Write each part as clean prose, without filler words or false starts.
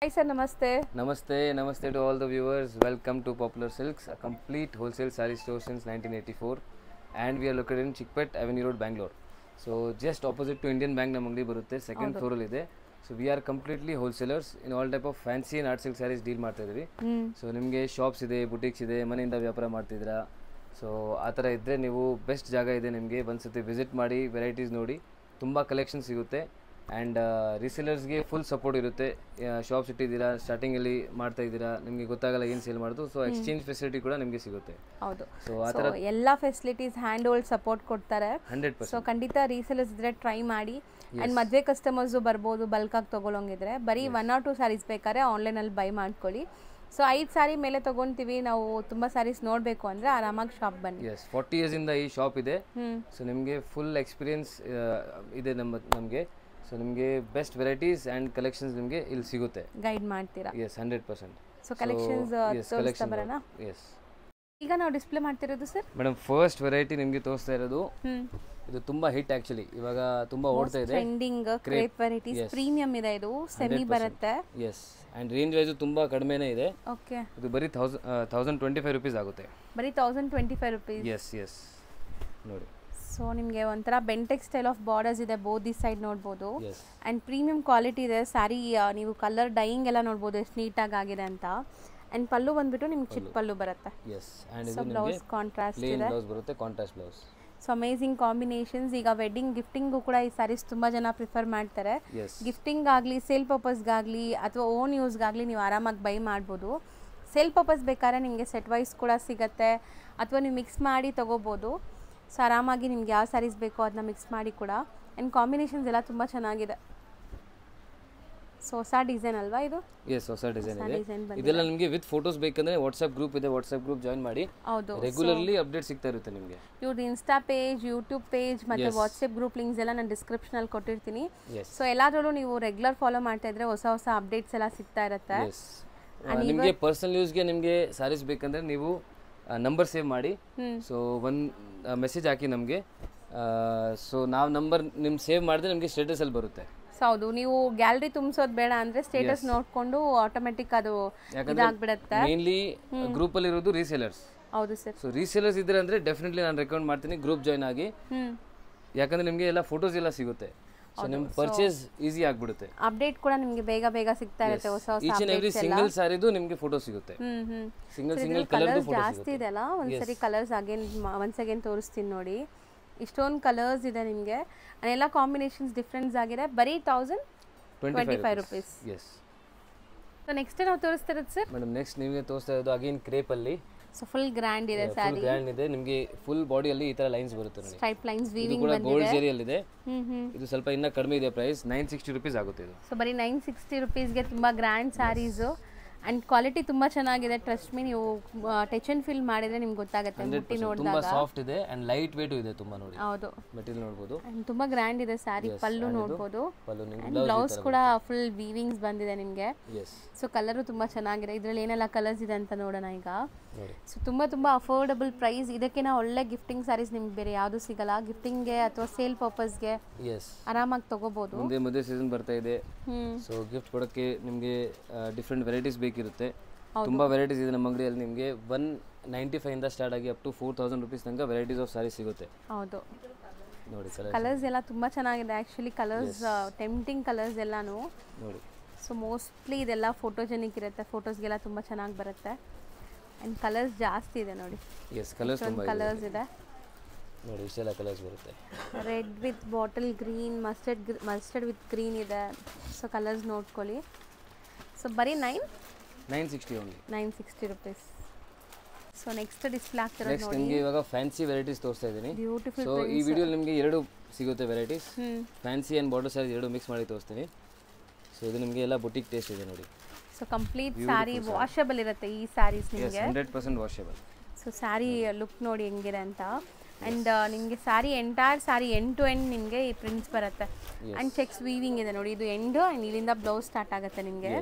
Hi sir, namaste. Namaste to all the viewers. Welcome to Popular Silks, a complete wholesale saree store since 1984, and we are located in Chickpet Avenue Road, Bangalore. So just opposite to Indian Bank ನಮ್ಮ ಅಂಗಡಿ ಬರುತ್ತೆ, second floor ಅಲ್ಲಿ ಇದೆ. So we are completely wholesalers in all type of fancy and art silk sarees deal ಮಾಡ್ತಾ ಇದೀವಿ. So ನಿಮಗೆ shops ಇದೆ, boutiques ಇದೆ, ಮನೆಯಿಂದ ವ್ಯಾಪಾರ ಮಾಡ್ತಿದ್ದೀರಾ, ಸೊ ಆ ಥರ ಇದ್ದರೆ ನೀವು ಬೆಸ್ಟ್ ಜಾಗ ಇದೆ ನಿಮಗೆ. ಒಂದ್ಸತಿ ವಿಸಿಟ್ ಮಾಡಿ, ವೆರೈಟೀಸ್ ನೋಡಿ, ತುಂಬ ಕಲೆಕ್ಷನ್ ಸಿಗುತ್ತೆ. ಆ್ಯಂಡ್ ರೀಸೇಲರ್ಸ್ಗೆ ಫುಲ್ ಸಪೋರ್ಟ್ ಇರುತ್ತೆ. ಶಾಪ್ಸ್ ಇಟ್ಟಿದ್ದೀರಾ, ಸ್ಟಾರ್ಟಿಂಗಲ್ಲಿ ಮಾಡ್ತಾ ಇದ್ದೀರಾ, ನಿಮಗೆ ಗೊತ್ತಾಗಲ್ಲ ಏನು ಸೇಲ್ ಮಾಡೋದು, ಸೊ ಎಕ್ಸ್ಚೇಂಜ್ ಫೆಸಿಲಿಟಿ ಕೂಡ ನಿಮಗೆ ಸಿಗುತ್ತೆ. ಹೌದು. ಸೊ ಆ ಥರ ಎಲ್ಲ ಫೆಸಿಲಿಟೀಸ್ ಹ್ಯಾಂಡ್ ಹೋಲ್ಡ್ ಸಪೋರ್ಟ್ ಕೊಡ್ತಾರೆ. 100%. ಸೊ ಖಂಡಿತ ರೀಸೇಲರ್ಸ್ ಇದ್ರೆ ಟ್ರೈ ಮಾಡಿ. ಆ್ಯಂಡ್ ಮದುವೆ ಕಸ್ಟಮರ್ಸು ಬರ್ಬೋದು, ಬಲ್ಕಾಗಿ ತೊಗೊಳಂಗಿದ್ರೆ ಬರೀ 1 or 2 ಸ್ಯಾರೀಸ್ ಬೇಕಾದ್ರೆ ಆನ್ಲೈನಲ್ಲಿ ಬೈ ಮಾಡ್ಕೊಳ್ಳಿ. ಸೊ 5 ಸ್ಯಾರಿ ಮೇಲೆ ತೊಗೊತೀವಿ ನಾವು, ತುಂಬ ಸ್ಯಾರೀಸ್ ನೋಡಬೇಕು ಅಂದರೆ ಆರಾಮಾಗಿ ಶಾಪ್ ಬನ್ನಿ. 40 ಇಯರ್ಸಿಂದ ಈ ಶಾಪ್ ಇದೆ. ಸೊ ನಿಮಗೆ ಫುಲ್ ಎಕ್ಸ್ಪೀರಿಯನ್ಸ್ ಇದೆ ನಮಗೆ. ಸೊ ನಿಮಗೆ ಬೆಸ್ಟ್ ವೆರೈಟೀಸ್ ಆ್ಯಂಡ್ ಕಲೆಕ್ಷನ್ಸ್ ನಿಮಗೆ ಇಲ್ಲಿ ಸಿಗುತ್ತೆ. ಗೈಡ್ ಮಾಡ್ತೀರಾ? 100%. ಸೊ ಕಲೆಕ್ಷನ್ಸ್ ತೋರಿಸ್ತಾ ಬರೋಣ. ಈಗ ನಾವು ಡಿಸ್ಪ್ಲೇ ಮಾಡ್ತಿರೋದು ಸರ್ ಮೇಡಮ್ ಫಸ್ಟ್ ವೆರೈಟಿ ನಿಮಗೆ ತೋರಿಸ್ತಾ ಇರೋದು. ಇದು ತುಂಬಾ ಹಿಟ್ ಆಕ್ಚುಲಿ, ಇವಾಗ ತುಂಬಾ ಓಡ್ತಾ ಇದೆ. ಟ್ರೆಂಡಿಂಗ್ ಕ್ರೇಪ್ ವೆರೈಟೀಸ್, ಪ್ರೀಮಿಯಂ ಇದೆ, ಇದು ಸೆಮಿ ಬರುತ್ತೆ. ಎಸ್, ಅಂಡ್ ರೇಂಜ್ ವೈಸ್ ತುಂಬಾ ಕಡಿಮೆನೇ ಇದೆ. ಓಕೆ, ಇದು ಬರೀ 1025 rupees ಆಗುತ್ತೆ. ಬರೀ 1025 rupees. ಎಸ್ ನೋಡಿ. ಸೊ ನಿಮಗೆ ಒಂಥರ ಬೆಂಟೆಕ್ ಸ್ಟೈಲ್ ಆಫ್ ಬಾರ್ಡರ್ಸ್ ಇದೆ, ಬೋದಿ ಸೈಡ್ ನೋಡ್ಬೋದು. ಆ್ಯಂಡ್ ಪ್ರೀಮಿಯಂ ಕ್ವಾಲಿಟಿ ಇದೆ ಸ್ಯಾರಿ. ನೀವು ಕಲರ್ ಡೈಯಿಂಗ್ ಎಲ್ಲ ನೋಡ್ಬೋದು ಎಷ್ಟು ನೀಟಾಗಿ ಆಗಿದೆ ಅಂತ. ಆ್ಯಂಡ್ ಪಲ್ಲು ಬಂದ್ಬಿಟ್ಟು ನಿಮ್ಗೆ ಚಿಕ್ಕ ಪಲ್ಲು ಬರುತ್ತೆ. ಸೊ ಬ್ಲೌಸ್ ಕಾಂಟ್ರಾಸ್ಟ್ ಇದೆ, ಬರುತ್ತೆ contrast blouse. So amazing combinations. ಈಗ ವೆಡ್ಡಿಂಗ್ ಗಿಫ್ಟಿಂಗು ಕೂಡ ಈ ಸ್ಯಾರೀಸ್ ತುಂಬ ಜನ ಪ್ರಿಫರ್ ಮಾಡ್ತಾರೆ. ಗಿಫ್ಟಿಂಗ್ ಆಗಲಿ, ಸೇಲ್ ಪರ್ಪಸ್ಗಾಗಲಿ ಅಥವಾ ಓನ್ ಯೂಸ್ಗಾಗಲಿ ನೀವು ಆರಾಮಾಗಿ ಬೈ ಮಾಡ್ಬೋದು. ಸೇಲ್ ಪರ್ಪಸ್ ಬೇಕಾದ್ರೆ ನಿಮಗೆ ಸೆಟ್ ವೈಸ್ ಕೂಡ ಸಿಗುತ್ತೆ, ಅಥವಾ ನೀವು ಮಿಕ್ಸ್ ಮಾಡಿ ತೊಗೋಬೋದು. ಸೊ ಆರಾಮಾಗಿ ನಿಮ್ಗೆ ಯಾವ ಸ್ಯಾರೀಸ್ ಬೇಕೋ ಅದನ್ನ ಮಿಕ್ಸ್ ಮಾಡಿ ಕೂಡ. ಆ್ಯಂಡ್ ಕಾಂಬಿನೇಷನ್ಸ್ ಎಲ್ಲ ತುಂಬ ಚೆನ್ನಾಗಿದೆ. ಸೊ ಹೊಸ ಡಿಸೈನ್ ಅಲ್ವಾ ಇದು? ಹೊಸ ಡಿಸೈನ್ ಇದೆ. ಇದೆಲ್ಲ ನಿಮಗೆ ವಿತ್ ಫೋಟೋಸ್ ಬೇಕಂದ್ರೆ ವಾಟ್ಸ್ಆಪ್ ಗ್ರೂಪ್ ಇದೆ, ವಾಟ್ಸ್ಆಪ್ ಗ್ರೂಪ್ ಜಾಯಿನ್ ಮಾಡಿ. ಹೌದು, ರೆಗ್ಯುಲರ್ಲಿ ಅಪ್ಡೇಟ್ ಸಿಗ್ತಾ ಇರುತ್ತೆ ನಿಮಗೆ. ಇವ್ರದ್ದು ಇನ್ಸ್ಟಾ ಪೇಜ್, ಯೂಟ್ಯೂಬ್ ಪೇಜ್ ಮತ್ತು ವಾಟ್ಸ್ಆಪ್ ಗ್ರೂಪ್ ಲಿಂಕ್ಸ್ ಎಲ್ಲ ನಾನು ಡಿಸ್ಕ್ರಿಪ್ಷನಲ್ಲಿ ಕೊಟ್ಟಿರ್ತೀನಿ. ಸೊ ಎಲ್ಲಾದ್ರಲ್ಲೂ ನೀವು ರೆಗ್ಯುಲರ್ ಫಾಲೋ ಮಾಡ್ತಾ ಇದ್ರೆ ಹೊಸ ಹೊಸ ಅಪ್ಡೇಟ್ಸ್ ಎಲ್ಲ ಸಿಗ್ತಾ ಇರುತ್ತೆ. ನಿಮಗೆ ಪರ್ಸನಲ್ ಯೂಸ್ಗೆ ನಿಮಗೆ ಸ್ಯಾರೀಸ್ ಬೇಕಂದ್ರೆ ನೀವು ನಂಬರ್ ಸೇವ್ ಮಾಡಿ. ಸೊ ಒಂದು ಮೆಸೇಜ್ ಹಾಕಿ ನಮಗೆ. ಸೊ ನಾವು ನಂಬರ್ ನಿಮ್ಗೆ ಸೇವ್ ಮಾಡಿದ್ರೆ ನಿಮಗೆ ಸ್ಟೇಟಸಲ್ಲಿ ಬರುತ್ತೆ. ಹೌದು, ನೀವು ಗ್ಯಾಲರಿ ತುಂಬಿಸೋದು ಬೇಡ ಅಂದ್ರೆ ಸ್ಟೇಟಸ್ ನೋಡ್ಕೊಂಡು ಆಟೋಮೆಟಿಕ್ ಅದು ಇದಾಗ್ಬಿಡುತ್ತೆ. ಮೇನ್ಲಿ ಗ್ರೂಪ್ ಅಲ್ಲಿ ಇರೋದು ರೀಸೇಲರ್ಸ್. ಹೌದು ಸರ್. ಸೊ ರೀಸೇಲರ್ಸ್ ಇದ್ರೆ ಅಂದ್ರೆ ಡೆಫಿನೆಟ್ಲಿ ನಾನು ರೆಕಮೆಂಡ್ ಮಾಡ್ತೀನಿ ಗ್ರೂಪ್ ಜಾಯಿನ್ ಆಗಿ. ಯಾಕಂದ್ರೆ ನಿಮಗೆ ಎಲ್ಲ ಫೋಟೋಸ್ ಎಲ್ಲ ಸಿಗುತ್ತೆ. ಸೊ ನಿಮ್ಮ ಪರ್ಚೇಸ್ ಈಸಿ ಆಗ್ಬಿಡುತ್ತೆ. ಅಪ್ಡೇಟ್ ಕೂಡ ನಿಮಗೆ ಬೇಗ ಬೇಗ ಸಿಗ್ತಾ ಇರುತ್ತೆ. ಹೊಸ ಹೊಸ ಈಚ್ ಅಂಡ್ ಎವ್ರಿ ಸಿಂಗಲ್ ಸ್ಯಾರಿದು ನಿಮಗೆ ಫೋಟೋ ಸಿಗುತ್ತೆ. ಸಿಂಗಲ್ ಕಲರ್ ಜಾಸ್ತಿ ಇದೆ ಅಲ್ಲ. ಒಂದ್ಸರಿ ಕಲರ್ಸ್ ಒನ್ಸ್ ಅಗೇನ್ ತೋರಿಸ್ತೀನಿ ನೋಡಿ. ಇಷ್ಟೊಂದು ಕಲರ್ಸ್ ಇದೆ ನಿಮಗೆ. ಎಲ್ಲ ಕಾಂಬಿನೇಷನ್ಸ್ ಡಿಫ್ರೆನ್ಸ್ ಆಗಿದೆ. ಬರೀ 1025 rupees. ಸೊ ನೆಕ್ಸ್ಟ್ ನಾವು ತೋರಿಸ್ತಾ ಇರೋದು ಸರ್ ಮೇಡಮ್, ನೆಕ್ಸ್ಟ್ ನಿಮಗೆ ತೋರಿಸ್ತಾ ಇರೋದು ಅಗೇನ್ ಕ್ರೇಪ್ ಅಲ್ಲಿ. ಸೊ ಫುಲ್ ಗ್ರ್ಯಾಂಡ್ ಇದೆ ಸ್ಯಾರಿ. ಗ್ರ್ಯಾಂಡ್ ಇದೆ ನಿಮಗೆ. ಫುಲ್ ಬಾಡಿ ಅಲ್ಲಿ ಈ ತರ ಲೈನ್ಸ್ ಬರುತ್ತೆ ನೋಡಿ. ಸ್ಟ್ರೈಪ್ ಲೈನ್ಸ್ ವೀವಿಂಗ್ ಬಂದಿದೆ. ಗೋಲ್ಡ್ ಜೆರಿ ಅಲ್ಲಿ ಇದೆ. ಇದು ಸ್ವಲ್ಪ ಇನ್ನ ಕಡಿಮೆ ಇದೆ ಪ್ರೈಸ್. 960 rupees ಆಗುತ್ತೆ ಇದು. ಸೊ ಬರೀ 960 rupees ಗೆ ತುಂಬಾ ಗ್ರ್ಯಾಂಡ್ ಸ್ಯಾರೀಸ್. ಅಂಡ್ ಕ್ವಾಲಿಟಿ ತುಂಬಾ ಚೆನ್ನಾಗಿದೆ. ಟ್ರಸ್ಟ್ ಮೀ, ನೀವು ಟಚ್ ಅಂಡ್ ಫೀಲ್ ಮಾಡಿದ್ರೆ ನಿಮ್ಗೆ ಗೊತ್ತಾಗುತ್ತೆ. ಮುಟ್ಟಿ ನೋಡಿದಾಗ ತುಂಬಾ ಸಾಫ್ಟ್ ಇದೆ ಅಂಡ್ ಲೈಟ್ ವೇಟ್ ಇದೆ ತುಂಬಾ ನೋಡಿ. ಹೌದು, ಮೆಟೀರಿಯಲ್ ನೋಡಬಹುದು. ತುಂಬಾ ಗ್ರ್ಯಾಂಡ್ ಇದೆ ಸ್ಯಾರಿ. ಪಲ್ಲು ನೋಡಬಹುದು. ಬ್ಲೌಸ್ ಕೂಡ ಫುಲ್ ವೀವಿಂಗ್ಸ್ ಬಂದಿದೆ ನಿಮಗೆ. ಸೊ ಕಲರು ತುಂಬಾ ಚೆನ್ನಾಗಿದೆ. ಇದರಲ್ಲಿ ಏನೆಲ್ಲ ಕಲರ್ಸ್ ಇದೆ ಅಂತ ನೋಡೋಣ ಈಗ. ಸೊ ತುಂಬಾ ಅಫೋರ್ಡಬಲ್ ಪ್ರೈಸ್. ಇದಕ್ಕಿಂತ ಒಳ್ಳೆ ಗಿಫ್ಟಿಂಗ್ ಸ್ಯಾರೀಸ್ ನಿಮ್ಗೆ ಬೇರೆ ಯಾವುದು ಸಿಗಲ್ಲ. ಗಿಫ್ಟಿಂಗ್ಗೆ ಅಥವಾ ಸೇಲ್ ಪರ್ಪಸ್ಗೆ ಆರಾಮಾಗಿ ತಗೋಬಹುದು. ಮುಂದೆ ಮದುವೆ ಸೀಸನ್ ಬರ್ತಾ ಇದೆ. ಸೊ ಗಿಫ್ಟ್ ಕೊಡೋಕ್ಕೆ ನಿಮಗೆ ಡಿಫ್ರೆಂಟ್ ವೆರೈಟೀಸ್ ಬೇಕಿರುತ್ತೆ. ತುಂಬಾ ವೆರೈಟೀಸ್ ಇದೆ ನಮ್ಮ ಅಂಗಡಿಯಲ್ಲಿ. ನಿಮಗೆ 195 ಇಂದ ಸ್ಟಾರ್ಟ್ ಆಗಿ ಅಪ್ ಟು 4000 rupees ತನಕ ವೆರೈಟೀಸ್ ಆಫ್ ಸ್ಯಾರೀಸ್ ಸಿಗುತ್ತೆ. ಹೌದು ನೋಡಿ, ಕಲರ್ಸ್ ಎಲ್ಲ ತುಂಬಾ ಚೆನ್ನಾಗಿದೆ. ಆಕ್ಚುಲಿ ಕಲರ್ಸ್ ಟೆಂಪ್ಟಿಂಗ್ ಕಲರ್ಸ್ ಎಲ್ಲಾನು ನೋಡಿ. ಸೊ ಮೋಸ್ಟ್ಲಿ ಇದೆಲ್ಲ ಫೋಟೋಜೆನಿಕ್ ಇರುತ್ತೆ. ಫೋಟೋಸ್ಗೆಲ್ಲ ತುಂಬಾ ಚೆನ್ನಾಗಿ ಬರುತ್ತೆ. ಅಂಡ್ ಕಲರ್ಸ್ ಜಾಸ್ತಿ ಇದೆ ನೋಡಿ. ಕಲರ್ಸ್ ತುಂಬಾ ಕಲರ್ಸ್ ಇದೆ ನೋಡಿ. ಇಷ್ಟೆಲ್ಲ ಕಲರ್ಸ್ ಬರುತ್ತೆ. Red with bottle green, mustard with green ಇದೆ. ಸೊ ಕಲರ್ಸ್ ನೋಡ್ಕೊಳ್ಳಿ. ಸೊ ಬರೀ 960 only. 960 rupees. So next display ಆಗ್ತಿರೋದು ನೆಕ್ಸ್ಟ್ ನಿಮಗೆ ಇವಾಗ ಫ್ಯಾನ್ಸಿ ವೆರೈಟೀಸ್ ತೋರಿಸ್ತಾ ಇದ್ದೀನಿ. ಬ್ಯೂಟಿಫುಲ್. ಸೊ ಈ ವಿಡಿಯೋ ನಿಮಗೆ ಎರಡು ಸಿಗುತ್ತೆ varieties. Fancy and border sarees ಎರಡು ಮಿಕ್ಸ್ ಮಾಡಿ ತೋರಿಸ್ತೀನಿ. ಸೊ ಇದು ನಿಮಗೆ ಎಲ್ಲ ಬುಟಿಕ್ ಟೇಸ್ಟ್ ಇದೆ ನೋಡಿ. ಸೊ ಕಂಪ್ಲೀಟ್ ಸ್ಯಾರಿ ವಾಷಬಲ್ ಇರುತ್ತೆ ಈ ಸ್ಯಾರೀಸ್ ನಿಮಗೆ. 100% ವಾಷಬಲ್. ಸೊ ಸ್ಯಾರಿ ಲುಕ್ ನೋಡಿ ಹೆಂಗಿದೆ ಅಂತ. ಆ್ಯಂಡ್ ನಿಮಗೆ saree entire saree end to end ನಿಮಗೆ ಈ ಪ್ರಿಂಟ್ಸ್ ಬರುತ್ತೆ. ಆ್ಯಂಡ್ ಚೆಕ್ಸ್ ವೀವಿಂಗ್ ಇದೆ ನೋಡಿ. ಇದು ಎಂಡ್ ಆ್ಯಂಡ್ ಇಲ್ಲಿಂದ ಬ್ಲೌಸ್ ಸ್ಟಾರ್ಟ್ ಆಗುತ್ತೆ ನಿಮಗೆ.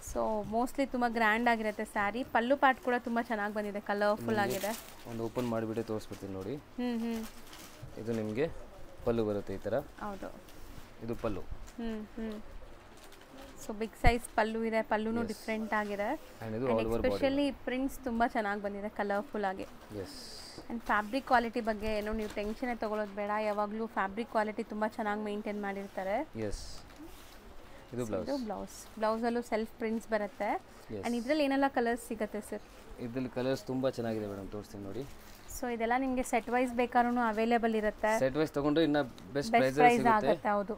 ಸೊ ಮೋಸ್ಟ್ಲಿ ತುಂಬ ಗ್ರ್ಯಾಂಡ್ ಆಗಿರುತ್ತೆ ಸ್ಯಾರಿ. ಪಲ್ಲು ಪಾರ್ಟ್ ಕೂಡ ತುಂಬ ಚೆನ್ನಾಗಿ ಬಂದಿದೆ, ಕಲರ್ಫುಲ್ ಆಗಿದೆ. ಒಂದು ಓಪನ್ ಮಾಡಿಬಿಟ್ಟು ತೋರಿಸ್ಬಿಡ್ತೀನಿ ನೋಡಿ. ಇದು ನಿಮಗೆ ಪಲ್ಲು ಬರುತ್ತೆ ಈ ಥರ. ಹೌದು, ಇದು ಪಲ್ಲು. ಸೊ ಬಿಗ್ ಸೈಜ್ ಪಲ್ಲು ಇದೆ, ಪಲ್ಲುನು ಡಿಫ್ರೆಂಟ್ ಆಗಿದೆ. ಆ್ಯಂಡ್ ಇದು all over body. Especially prints ತುಂಬ ಚೆನ್ನಾಗಿ ಬಂದಿದೆ, ಕಲರ್ಫುಲ್ ಆಗಿ. ಎಸ್. ಆ್ಯಂಡ್ ಫ್ಯಾಬ್ರಿಕ್ ಕ್ವಾಲಿಟಿ ಬಗ್ಗೆ ಏನು ನೀವು ಟೆನ್ಷನ್ ತೊಗೊಳೋದು ಬೇಡ, ಯಾವಾಗಲೂ ಫ್ಯಾಬ್ರಿಕ್ ಕ್ವಾಲಿಟಿ ತುಂಬ ಚೆನ್ನಾಗಿ ಮೇಂಟೈನ್ ಮಾಡಿರ್ತಾರೆ. ಎಸ್. ಇದು ಬ್ಲೌಸಲ್ಲೂ ಸೆಲ್ಫ್ ಪ್ರಿಂಟ್ಸ್ ಬರುತ್ತೆ. ಆ್ಯಂಡ್ ಇದರಲ್ಲಿ ಏನೆಲ್ಲ ಕಲರ್ಸ್ ಸಿಗುತ್ತೆ ಸರ್? ಇದರಲ್ಲಿ ಕಲರ್ಸ್ ತುಂಬ ಚೆನ್ನಾಗಿದೆ ಮೇಡಮ್, ತೋರಿಸ್ತೀನಿ ನೋಡಿ. ಸೊ ಇದೆಲ್ಲ ನಿಮಗೆ ಸೆಟ್ ವೈಸ್ ಬೇಕಾದ್ರೂ ಅವೈಲೇಬಲ್ ಇರುತ್ತೆ. ಸೆಟ್ ವೈಸ್ ತೊಗೊಂಡ್ರೆ ಇನ್ನೂ ಬೆಸ್ಟ್ ಪ್ರೈಸ್ ಆಗುತ್ತೆ. ಹೌದು.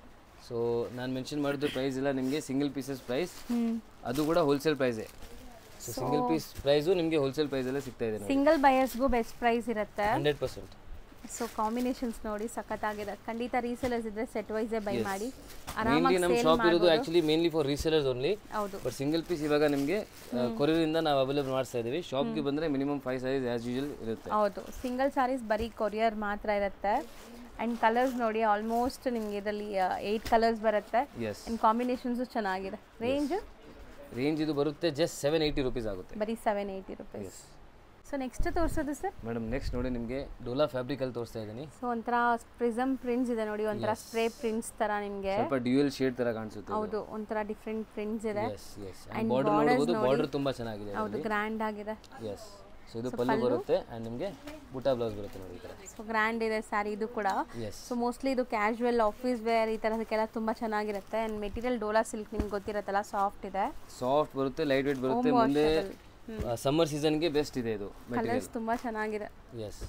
ಸೊ ನಾನು ಮೆನ್ಷನ್ ಮಾಡಿದ್ದು ಪ್ರೈಸ್ ಎಲ್ಲ ನಿಮಗೆ ಸಿಂಗಲ್ ಪೀಸಸ್ ಪ್ರೈಸ್, ಅದು ಕೂಡ ಹೋಲ್ಸೇಲ್ ಪ್ರೈಸೇ. ಸೊ ಸಿಂಗಲ್ ಪೀಸ್ ಪ್ರೈಸು ನಿಮಗೆ ಹೋಲ್ಸೇಲ್ ಪ್ರೈಸಲ್ಲೇ ಸಿಗ್ತಾ ಇದೆ. ಸಿಂಗಲ್ ಬಯರ್ಸ್ಗೂ ಬೆಸ್ಟ್ ಪ್ರೈಸ್ ಇರುತ್ತೆ 100%. ಸೊ ಕಾಂಬಿನೇಷನ್ಸ್ ನೋಡಿ ಸಖತ್ತಾಗಿದೆ. ಖಂಡಿತ ರೀಸೇಲರ್ಸ್ ಇದ್ರೆ ಸೆಟ್ ವೈಸೇ ಬೈ ಮಾಡಿ ಮೇನ್ಲಿ ಆರಾಮಾಗಿ ನಮ್ಮ ಶಾಪ್ ಇರೋದು actually mainly for resellers only. ಹೌದು. ಬಟ್ ಸಿಂಗಲ್ ಪೀಸ್ ಇವಾಗ ನಿಮಗೆ ಕೊರಿಯರಿಂದ ನಾವು ಅವೈಲೇಬಲ್ ಮಾಡಿಸ್ತಾ ಇದ್ದೀವಿ. ಶಾಪ್ಗೆ ಬಂದರೆ ಮಿನಿಮಮ್ 5 ಸೈಜ್ ಆ್ಯಸ್ ಯೂಶುವಲ್ ಇರುತ್ತೆ. ಹೌದು, ಸಿಂಗಲ್ ಸಾರೀಸ್ ಬರೀ ಕೊರಿಯರ್ ಮಾತ್ರ ಇರುತ್ತೆ. ಆ್ಯಂಡ್ ಕಲರ್ಸ್ ನೋಡಿ ಆಲ್ಮೋಸ್ಟ್ ನಿಮಗೆ ಇದರಲ್ಲಿ 8 ಕಲರ್ಸ್ ಬರುತ್ತೆ. ಆ್ಯಂಡ್ ಕಾಂಬಿನೇಷನ್ಸು ಚೆನ್ನಾಗಿದೆ. ರೇಂಜ್ ಇದು ಬರುತ್ತೆ ಜಸ್ಟ್ 780 ರೂಪೀಸ್ ಆಗುತ್ತೆ, ಬರೀ 780 ರೂಪೀಸ್. ಸೊ ನೆಕ್ಸ್ಟ್ ತೋರಿಸೋದು ಸರ್? ಮೇಡಮ್ ನೆಕ್ಸ್ಟ್ ನೋಡಿ ನಿಮಗೆ ಡೋಲಾ ಫ್ಯಾಬ್ರಿಕಲ್ಲಿ ತೋರಿಸ್ತಾ ಇದ್ದೀನಿ. ಸೊ ಒಂಥರ ಪ್ರಿಸಮ್ ಪ್ರಿಂಟ್ಸ್ ಇದೆ ನೋಡಿ, ಒಂಥರ ಸ್ಪ್ರೇ ಪ್ರಿಂಟ್ಸ್ ತರ ನಿಮಗೆ ಸ್ವಲ್ಪ ಡ್ಯೂಯಲ್ ಶೇಡ್ ತರ ಕಾಣಿಸುತ್ತೆ. ಹೌದು, ಒಂಥರ ಡಿಫರೆಂಟ್ ಪ್ರಿಂಟ್ಸ್ ಇದೆ. ಅಂಡ್ ಬಾರ್ಡರ್ ನೋಡಬಹುದು, ಬಾರ್ಡರ್ ತುಂಬಾ ಚೆನ್ನಾಗಿದೆ. ಹೌದು, ಗ್ರ್ಯಾಂಡ್ ಆಗಿದೆ. ಎಸ್. ಸೊ ಇದು ಪಲ್ಲು ಬರುತ್ತೆ ಅಂಡ್ ನಿಮಗೆ ಬುಟಾ ಬ್ಲೌಸ್ ಬರುತ್ತೆ ನೋಡಿ ಈ ತರ. ಸೊ ಗ್ರ್ಯಾಂಡ್ ಇದೆ ಸ್ಯಾರಿ ಇದು ಕೂಡ. ಸೊ ಮೋಸ್ಟ್ಲಿ ಇದು ಕ್ಯಾಶುವಲ್ ಆಫೀಸ್ ವೇರ್ ಈ ತರದಕ್ಕೆಲ್ಲ ತುಂಬಾ ಚೆನ್ನಾಗಿರುತ್ತೆ. ಅಂಡ್ ಮೆಟೀರಿಯಲ್ ಡೋಲಾ ಸಿಲ್ಕ್ ನಿಮ್ಗೆ ಗೊತ್ತಿರುತ್ತಲ್ಲ, ಸಾಫ್ಟ್ ಇದೆ, ಸಾಫ್ಟ್ ಬರುತ್ತೆ, ಲೈಟ್ ವೇಟ್ ಬರುತ್ತೆ. ಮುಂದೆ ಸಮ್ಮರ್ ಸೀಸನ್ಗೆ ಬೆಸ್ಟ್ ಇದೆ ಇದು. ಕಲರ್ಸ್ ತುಂಬಾ ಚೆನ್ನಾಗಿದೆ. ಎಸ್.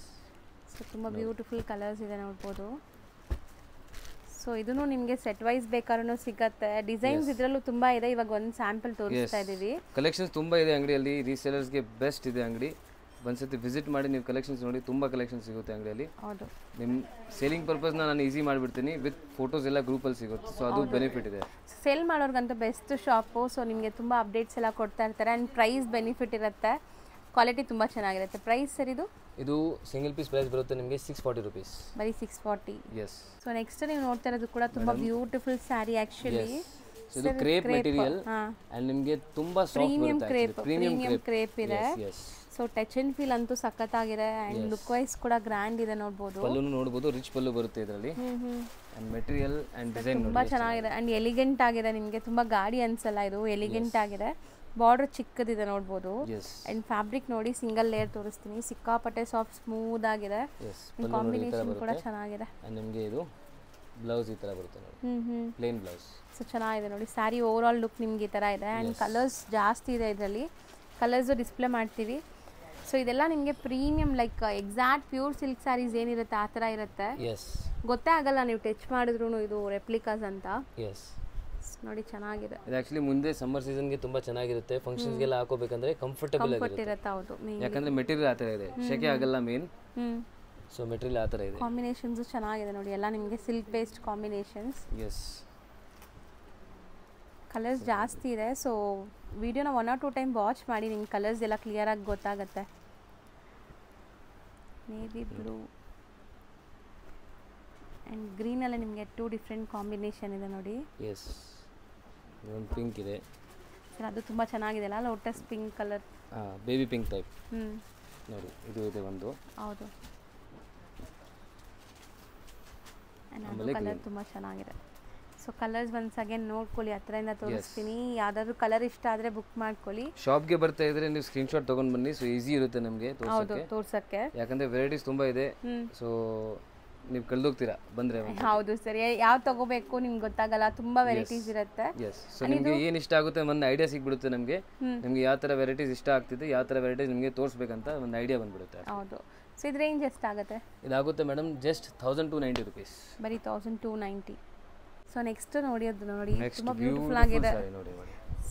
ಸೊ ತುಂಬಾ ಬ್ಯೂಟಿಫುಲ್ ಕಲರ್ಸ್ ಇದೆ ನೋಡ್ಬೋದು. ಸೊ ಇದನ್ನು ನಿಮಗೆ ಸೆಟ್ ವೈಸ್ ಬೇಕಾದ್ರೂ ಸಿಗುತ್ತೆ. ಡಿಸೈನ್ಸ್ ಇದರಲ್ಲೂ ತುಂಬಾ ಇದೆ. ಇವಾಗ ಒಂದು ಸ್ಯಾಂಪಲ್ ತೋರಿಸ್ತಾ ಇದ್ದೀವಿ. ಕಲೆಕ್ಷನ್ಸ್ ತುಂಬಾ ಇದೆ ಅಂಗಡಿಯಲ್ಲಿ, ರೀಸೇಲರ್ಸ್ಗೆ ಬೆಸ್ಟ್ ಇದೆ ಅಂಗಡಿ. ಒಂದ್ಸತಿ ವಿಸಿಟ್ ಮಾಡಿ ನೀವು ಕಲೆಕ್ಷನ್ಸ್ ನೋಡಿ, ತುಂಬ ಕಲೆಕ್ಷನ್ಸ್ ಸಿಗುತ್ತೆ ಅಂಗಡಿಯಲ್ಲಿ. ಹೌದು. ನಿಮ್ಮ ಸೇಲಿಂಗ್ ಪರ್ಪಸ್ನ ನಾನು ಈಸಿ ಮಾಡಿಬಿಡ್ತೀನಿ, ವಿತ್ ಫೋಟೋಸ್ ಎಲ್ಲ ಗ್ರೂಪಲ್ಲಿ ಸಿಗುತ್ತೆ. ಸೊ ಅದು ಬೆನಿಫಿಟ್ ಇದೆ. ಸೇಲ್ ಮಾಡೋರ್ಗಂತೂ ಬೆಸ್ಟ್ ಶಾಪು. ಸೊ ನಿಮಗೆ ತುಂಬ ಅಪ್ಡೇಟ್ಸ್ ಎಲ್ಲ ಕೊಡ್ತಾ ಇರ್ತಾರೆ. ಆ್ಯಂಡ್ ಪ್ರೈಸ್ ಬೆನಿಫಿಟ್ ಇರುತ್ತೆ, ಕ್ವಾಲಿಟಿ ತುಂಬ ಚೆನ್ನಾಗಿರುತ್ತೆ. ಪ್ರೈಸ್ ಸರ್ ಇದು ಸಿಂಗಲ್ ಪೀಸ್ ಪ್ರೈಸ್ ಬರುತ್ತೆ ನಿಮಗೆ 640 ರೂಪೀಸ್, ಬರೀ 640. ಎಸ್. ಸೊ ನೆಕ್ಸ್ಟ್ ನೀವು ನೋಡ್ತಾ ಇರೋದು ಕೂಡ ತುಂಬ ಬ್ಯೂಟಿಫುಲ್ ಸ್ಯಾರಿ ಆ್ಯಕ್ಚುಲಿ. ಇದು ಕ್ರೇಪ್ ಮೆಟೀರಿಯಲ್ ಅಂಡ್ ನಿಮಗೆ ತುಂಬಾ ಸಾಫ್ಟ್ ಬರುತ್ತೆ. ಪ್ರೀಮಿಯಂ ಕ್ರೇಪ್ ಇದೆ. ಸೊ ಟಚ್ ಅಂಡ್ ಫೀಲ್ ಅಂತೂ ಸಖತ್ತಾಗಿದೆ. ಅಂಡ್ ಲುಕ್ ವೈಸ್ ಕೂಡ ಗ್ರ್ಯಾಂಡ್ ಇದೆ ನೋಡಬಹುದು. ಪಲ್ಲುನು ನೋಡಬಹುದು, ರಿಚ್ ಪಲ್ಲು ಬರುತ್ತೆ ಇದರಲ್ಲಿ. ಅಂಡ್ ಮೆಟೀರಿಯಲ್ ಅಂಡ್ ಡಿಸೈನ್ ತುಂಬಾ ಚೆನ್ನಾಗಿದೆ. ಅಂಡ್ ಎಲಿಗೆಂಟ್ ಆಗಿದೆ, ನಿಮಗೆ ತುಂಬಾ ಗಾಡಿ ಅನ್ಸಲ್ಲ, ಇದು ಎಲಿಗೆಂಟ್ ಆಗಿದೆ. ಬಾರ್ಡರ್ ಚಿಕ್ಕದಿದೆ ನೋಡಬಹುದು. ಅಂಡ್ ಫ್ಯಾಬ್ರಿಕ್ ನೋಡಿ, ಸಿಂಗಲ್ ಲೇಯರ್ ತೋರಿಸ್ತೀನಿ, ಸಿಕ್ಕಾಪಟ್ಟೆ ಸಾಫ್ಟ್ ಸ್ಮೂತ್ ಆಗಿದೆ. ಕಾಂಬಿನೇಷನ್ ಕೂಡ ಚೆನ್ನಾಗಿದೆ. ಅಂಡ್ ನಿಮಗೆ ಇದು ಬ್ಲೌಸ್ ಈ ತರ ಬರುತ್ತೆ ನೋಡಿ, ಪ್ಲೇನ್ ಬ್ಲೌಸ್. ಸೊ ಚೆನ್ನಾಗಿದೆ ನೋಡಿ, ಸ್ಯಾರಿ ಓವರ್ ಆಲ್ ಲುಕ್ ನಿಮ್ಗೆ ಈ ತರ ಇದೆ. ಅಂಡ್ ಕಲರ್ಸ್ ಜಾಸ್ತಿ ಇದೆ ಇದರಲ್ಲಿ, ಕಲರ್ಸ್ ಡಿಸ್ಪ್ಲೇ ಮಾಡ್ತೀವಿ. ಸೊ ಇದೆಲ್ಲ ನಿಮಗೆ premium like exact pure silk sarees ಏನಿರುತ್ತೆ ಆ ಥರ ಇರುತ್ತೆ. ಗೊತ್ತೇ ಆಗಲ್ಲ ನೀವು ಟಚ್ ಮಾಡಿದ್ರು ಇದು ರೆಪ್ಲಿಕಾಸ್ ಅಂತ. ನೋಡಿ ಚೆನ್ನಾಗಿದೆ. ಇದು ಆಕ್ಚುಲಿ ಮುಂದೆ ಸಮ್ಮರ್ ಸೀಸನ್ಗೆ ತುಂಬಾ ಚೆನ್ನಾಗಿರುತ್ತೆ, ಫಂಕ್ಷನ್ಸ್ಗೆಲ್ಲ ಹಾಕೋಬೇಕಂದ್ರೆ ಕಂಫರ್ಟಬಲ್ ಇರುತ್ತೆ. ಹೌದು, ಯಾಕಂದ್ರೆ ಮೆಟೀರಿಯಲ್ ಆ ಥರ ಇದೆ, ಶೆಕೆ ಆಗಲ್ಲ ಮೇನ್. ಸೊ ಮೆಟೀರಿಯಲ್ ಆ ಥರ ಇದೆ. ಕಾಂಬಿನೇಷನ್ಸ್ ಚೆನ್ನಾಗಿದೆ ನೋಡಿ, ಎಲ್ಲ ನಿಮಗೆ silk based combinations. Yes. Colours ಜಾಸ್ತಿ ಇದೆ. ಸೊ ವಿಡಿಯೋನ 1 or 2 ಟೈಮ್ ವಾಚ್ ಮಾಡಿ, ನಿಮ್ಗೆ ಕಲರ್ಸ್ ಎಲ್ಲ ಕ್ಲಿಯರಾಗಿ ಗೊತ್ತಾಗುತ್ತೆ. ನೇವಿ ಬ್ಲೂ ಆ್ಯಂಡ್ ಗ್ರೀನಲ್ಲಿ ನಿಮಗೆ 2 ಡಿಫ್ರೆಂಟ್ ಕಾಂಬಿನೇಷನ್ ಇದೆ ನೋಡಿ. ಎಸ್. ಒಂದು ಪಿಂಕ್ ಇದೆ ಸರ್, ಅದು ತುಂಬ ಚೆನ್ನಾಗಿದೆ ಅಲ್ಲ, lotus pink colour, baby pink type ನೋಡಿ. ಇದು ಇದೆ ಒಂದು. ಹೌದು. ಆ್ಯಂಡ್ ಕಲರ್ ತುಂಬ ಚೆನ್ನಾಗಿದೆ. ಸೊ ಕಲರ್ಸ್ ಒನ್ಸ್ ಅಗೇನ್ ನೋಡ್ಕೊಳ್ಳಿ, ಹತ್ರದಿಂದ ತೋರಿಸ್ತೀನಿ. ಯಾವ್ದಾದ್ರು ಕಲರ್ ಇಷ್ಟ ಆದರೆ ಬುಕ್ ಮಾಡ್ಕೊಳ್ಳಿ. ಶಾಪ್ಗೆ ಬರ್ತಾ ಇದ್ರೆ ನೀವು ಸ್ಕ್ರೀನ್ಶಾಟ್ ತೊಗೊಂಡು ಬನ್ನಿ, ಸೊ ಈಸಿ ಇರುತ್ತೆ ನಮಗೆ ತೋರ್ಸಕ್ಕೆ. ಯಾಕಂದ್ರೆ ವೆರೈಟೀಸ್ ತುಂಬ ಇದೆ. ಸೊ ನೀವು ಕಳೆದೋಗ್ತೀರಾ ಬಂದರೆ. ಹೌದು ಸರ್, ಯಾವ ತಗೋಬೇಕು ನಿಮ್ಗೆ ಗೊತ್ತಾಗಲ್ಲ, ತುಂಬ ವೆರೈಟೀಸ್ ಇರುತ್ತೆ. ಸೊ ನಿಮಗೆ ಏನು ಇಷ್ಟ ಆಗುತ್ತೆ ಒಂದು ಐಡಿಯಾ ಸಿಗ್ಬಿಡುತ್ತೆ ನಮಗೆ. ನಿಮಗೆ ಯಾವ ಥರ ವೆರೈಟೀಸ್ ಇಷ್ಟ ಆಗ್ತಿದೆ, ಯಾವ ಥರ ವೆರೈಟೀಸ್ ನಿಮಗೆ ತೋರಿಸ್ಬೇಕಂತ ಒಂದು ಐಡಿಯಾ ಬಂದ್ಬಿಡುತ್ತೆ. ಹೌದು. ಸೊ ಇದು ರೇಂಜ್ ಎಷ್ಟಾಗುತ್ತೆ? ಇದಾಗುತ್ತೆ ಮೇಡಮ್ ಜಸ್ಟ್ 1290 ರೂಪೀಸ್, ಬರೀ 1290. ಸೊ ನೆಕ್ಸ್ಟ್ ನೋಡಿ, ಅದು ನೋಡಿ ತುಂಬ ಬ್ಯೂಟಿಫುಲ್ ಆಗಿದೆ.